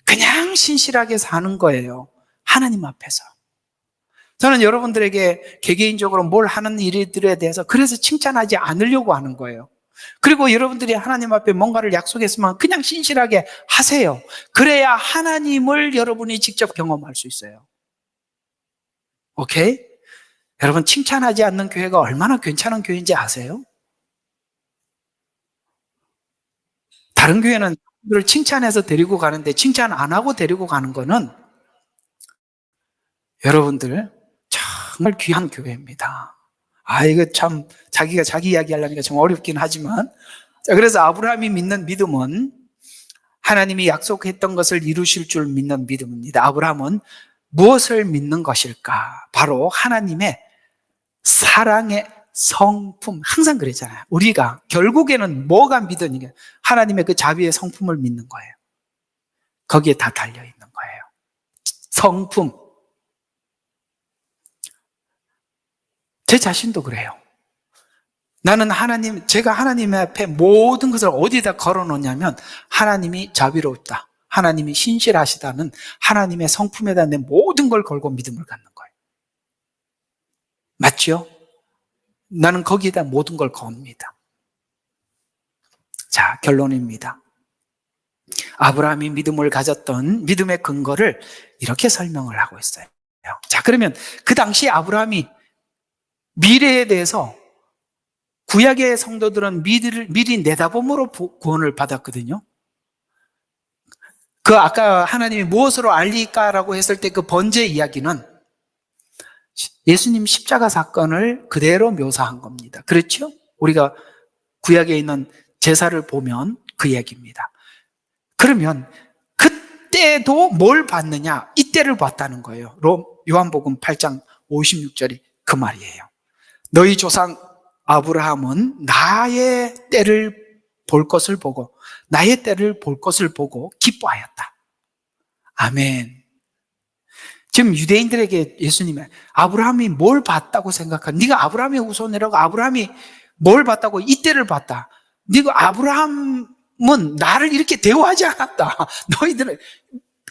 그냥 신실하게 사는 거예요. 하나님 앞에서. 저는 여러분들에게 개개인적으로 뭘 하는 일들에 대해서 그래서 칭찬하지 않으려고 하는 거예요. 그리고 여러분들이 하나님 앞에 뭔가를 약속했으면 그냥 신실하게 하세요. 그래야 하나님을 여러분이 직접 경험할 수 있어요. 오케이? 여러분, 칭찬하지 않는 교회가 얼마나 괜찮은 교회인지 아세요? 다른 교회는 사람들을 칭찬해서 데리고 가는데 칭찬 안 하고 데리고 가는 거는 여러분들 정말 귀한 교회입니다. 이거 참 자기가 자기 이야기 하려니까 좀 어렵긴 하지만, 자, 그래서 아브라함이 믿는 믿음은 하나님이 약속했던 것을 이루실 줄 믿는 믿음입니다. 아브라함은 무엇을 믿는 것일까? 바로 하나님의 성품, 항상 그랬잖아요. 우리가 결국에는 뭐가 믿으니까 하나님의 그 자비의 성품을 믿는 거예요. 거기에 다 달려있는 거예요. 성품. 제 자신도 그래요. 나는 제가 하나님 앞에 모든 것을 어디다 걸어놓냐면 하나님이 자비롭다, 하나님이 신실하시다는 하나님의 성품에다 내 모든 걸 걸고 믿음을 갖는 거예요. 맞죠? 나는 거기에다 모든 걸 겁니다. 자, 결론입니다. 아브라함이 믿음을 가졌던 믿음의 근거를 이렇게 설명을 하고 있어요. 자, 그러면 그 당시 아브라함이 미래에 대해서 구약의 성도들은 미리 내다봄으로 구원을 받았거든요. 그 아까 하나님이 무엇으로 알릴까라고 했을 때 그 번제 이야기는 예수님 십자가 사건을 그대로 묘사한 겁니다. 그렇죠? 우리가 구약에 있는 제사를 보면 그 얘기입니다. 그러면 그때도 뭘 봤느냐? 이때를 봤다는 거예요. 요한복음 8장 56절이 그 말이에요. 너희 조상 아브라함은 나의 때를 볼 것을 보고 기뻐하였다. 아멘. 지금 유대인들에게 예수님이 아브라함이 뭘 봤다고 생각하니? 네가 아브라함의 후손이라고, 아브라함이 뭘 봤다고? 이때를 봤다. 네가 아브라함은 나를 이렇게 대우하지 않았다. 너희들은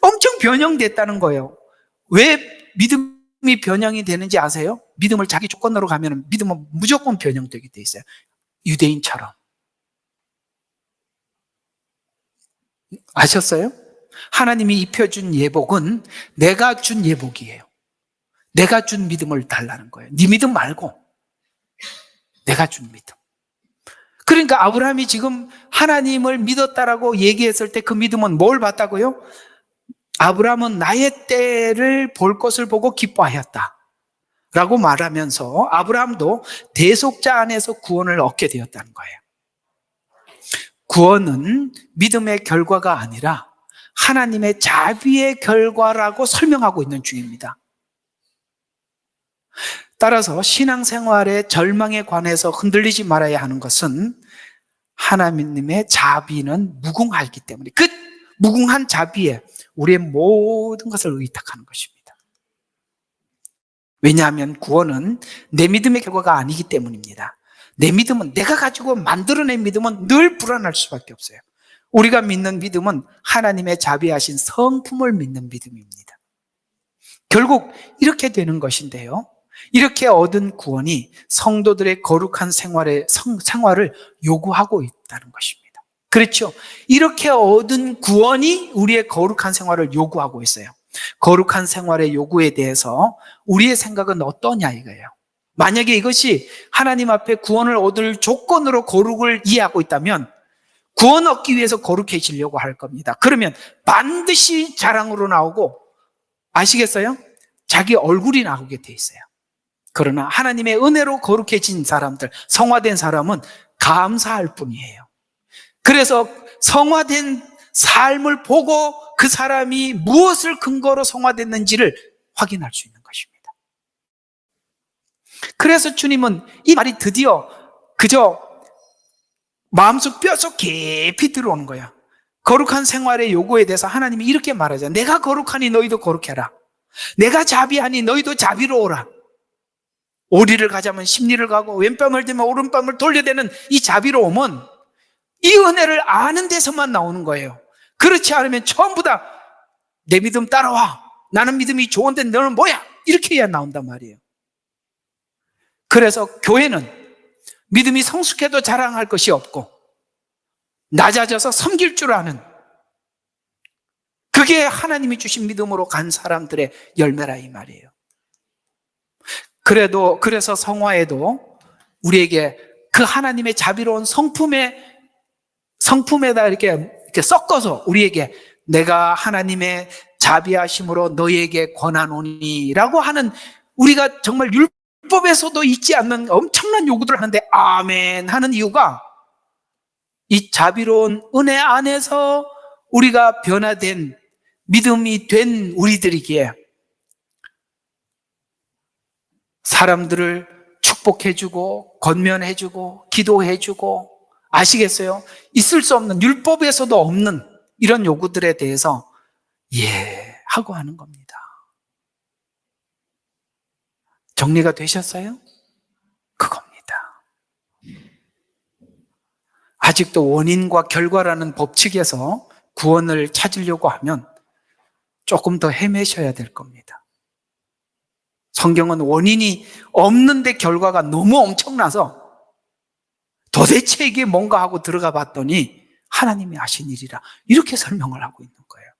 엄청 변형됐다는 거예요. 왜 믿음이 변형이 되는지 아세요? 믿음을 자기 조건으로 가면 믿음은 무조건 변형되게 돼 있어요. 유대인처럼. 아셨어요? 하나님이 입혀준 예복은 내가 준 예복이에요. 내가 준 믿음을 달라는 거예요. 네 믿음 말고 내가 준 믿음. 그러니까 아브라함이 지금 하나님을 믿었다라고 얘기했을 때 그 믿음은 뭘 봤다고요? 아브라함은 나의 때를 볼 것을 보고 기뻐하였다 라고 말하면서 아브라함도 대속자 안에서 구원을 얻게 되었다는 거예요. 구원은 믿음의 결과가 아니라 하나님의 자비의 결과라고 설명하고 있는 중입니다. 따라서 신앙생활의 절망에 관해서 흔들리지 말아야 하는 것은 하나님의 자비는 무궁하기 때문에 그 무궁한 자비에 우리의 모든 것을 의탁하는 것입니다. 왜냐하면 구원은 내 믿음의 결과가 아니기 때문입니다. 내 믿음은 내가 가지고 만들어낸 믿음은 늘 불안할 수밖에 없어요. 우리가 믿는 믿음은 하나님의 자비하신 성품을 믿는 믿음입니다. 결국 이렇게 되는 것인데요. 이렇게 얻은 구원이 성도들의 거룩한 생활을 요구하고 있다는 것입니다. 그렇죠? 이렇게 얻은 구원이 우리의 거룩한 생활을 요구하고 있어요. 거룩한 생활의 요구에 대해서 우리의 생각은 어떠냐 이거예요. 만약에 이것이 하나님 앞에 구원을 얻을 조건으로 거룩을 이해하고 있다면 구원 얻기 위해서 거룩해지려고 할 겁니다. 그러면 반드시 자랑으로 나오고 아시겠어요? 자기 얼굴이 나오게 돼 있어요. 그러나 하나님의 은혜로 거룩해진 사람들, 성화된 사람은 감사할 뿐이에요. 그래서 성화된 삶을 보고 그 사람이 무엇을 근거로 성화됐는지를 확인할 수 있는 것입니다. 그래서 주님은 이 말이 드디어 그저 마음속 뼈속 깊이 들어오는 거야. 거룩한 생활의 요구에 대해서 하나님이 이렇게 말하잖아요. 내가 거룩하니 너희도 거룩해라. 내가 자비하니 너희도 자비로워라. 오리를 가자면 십리를 가고 왼뺨을 들면 오른뺨을 돌려대는 이 자비로움은 이 은혜를 아는 데서만 나오는 거예요. 그렇지 않으면 전부 다 내 믿음 따라와. 나는 믿음이 좋은데 너는 뭐야? 이렇게 해야 나온단 말이에요. 그래서 교회는 믿음이 성숙해도 자랑할 것이 없고 낮아져서 섬길 줄 아는 그게 하나님이 주신 믿음으로 간 사람들의 열매라 이 말이에요. 그래서 성화에도 우리에게 그 하나님의 자비로운 성품에다 이렇게 섞어서 우리에게 내가 하나님의 자비하심으로 너희에게 권하노니 라고 하는 우리가 정말 율법에서도 있지 않는 엄청난 요구들을 하는데 아멘 하는 이유가 이 자비로운 은혜 안에서 우리가 변화된 믿음이 된 우리들이기에 사람들을 축복해주고 권면해주고 기도해주고, 아시겠어요? 있을 수 없는, 율법에서도 없는 이런 요구들에 대해서 예 하고 하는 겁니다. 정리가 되셨어요? 그겁니다. 아직도 원인과 결과라는 법칙에서 구원을 찾으려고 하면 조금 더 헤매셔야 될 겁니다. 성경은 원인이 없는데 결과가 너무 엄청나서 도대체 이게 뭔가 하고 들어가 봤더니 하나님이 하신 일이라, 이렇게 설명을 하고 있는 거예요.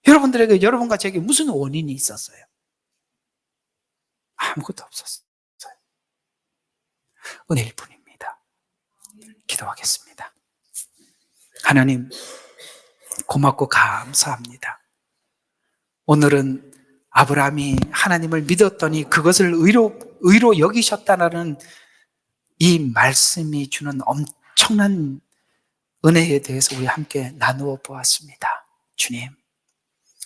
여러분들에게, 여러분과 제게 무슨 원인이 있었어요? 아무것도 없었어요. 은혜일 뿐입니다. 기도하겠습니다. 하나님, 고맙고 감사합니다. 오늘은 아브라함이 하나님을 믿었더니 그것을 의로 여기셨다는 이 말씀이 주는 엄청난 은혜에 대해서 우리 함께 나누어 보았습니다. 주님,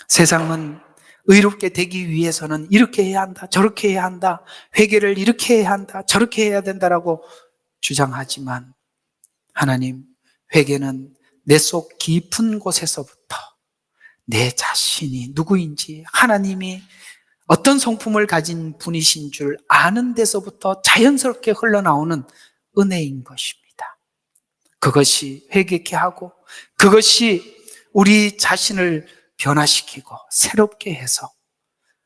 세상은 의롭게 되기 위해서는 이렇게 해야 한다, 저렇게 해야 한다, 회개를 이렇게 해야 한다, 저렇게 해야 된다라고 주장하지만, 하나님, 회개는 내 속 깊은 곳에서부터 내 자신이 누구인지, 하나님이 어떤 성품을 가진 분이신 줄 아는 데서부터 자연스럽게 흘러나오는 은혜인 것입니다. 그것이 회개케 하고, 그것이 우리 자신을 변화시키고 새롭게 해서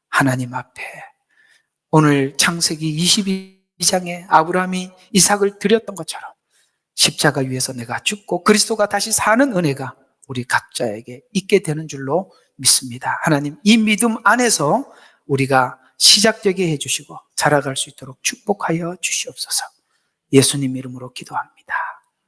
하나님 앞에, 오늘 창세기 22장에 아브라함이 이삭을 드렸던 것처럼 십자가 위에서 내가 죽고 그리스도가 다시 사는 은혜가 우리 각자에게 있게 되는 줄로 믿습니다. 하나님, 이 믿음 안에서 우리가 시작되게 해주시고 자라갈 수 있도록 축복하여 주시옵소서. 예수님 이름으로 기도합니다.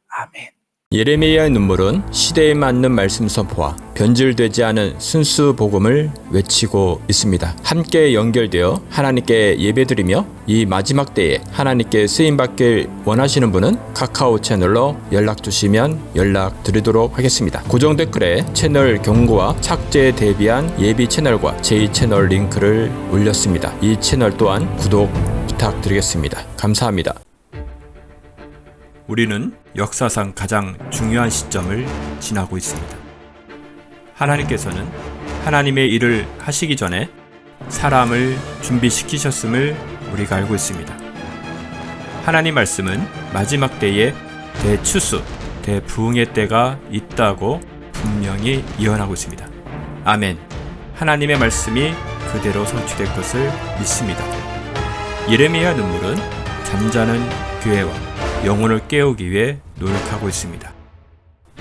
아멘. 예레미야의 눈물은 시대에 맞는 말씀 선포와 변질되지 않은 순수 복음을 외치고 있습니다. 함께 연결되어 하나님께 예배드리며 이 마지막 때에 하나님께 쓰임받길 원하시는 분은 카카오 채널로 연락주시면 연락드리도록 하겠습니다. 고정 댓글에 채널 경고와 착제에 대비한 예비 채널과 제2채널 링크를 올렸습니다. 이 채널 또한 구독 부탁드리겠습니다. 감사합니다. 우리는 역사상 가장 중요한 시점을 지나고 있습니다. 하나님께서는 하나님의 일을 하시기 전에 사람을 준비시키셨음을 우리가 알고 있습니다. 하나님 말씀은 마지막 때에 대추수, 대부흥의 때가 있다고 분명히 예언하고 있습니다. 아멘. 하나님의 말씀이 그대로 성취될 것을 믿습니다. 예레미야 눈물은 잠자는 교회와 영혼을 깨우기 위해 노력하고 있습니다.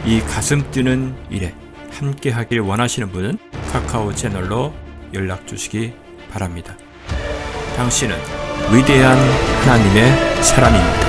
이 가슴 뛰는 일에 함께 하길 원하시는 분은 카카오 채널로 연락 주시기 바랍니다. 당신은 위대한 하나님의 사람입니다.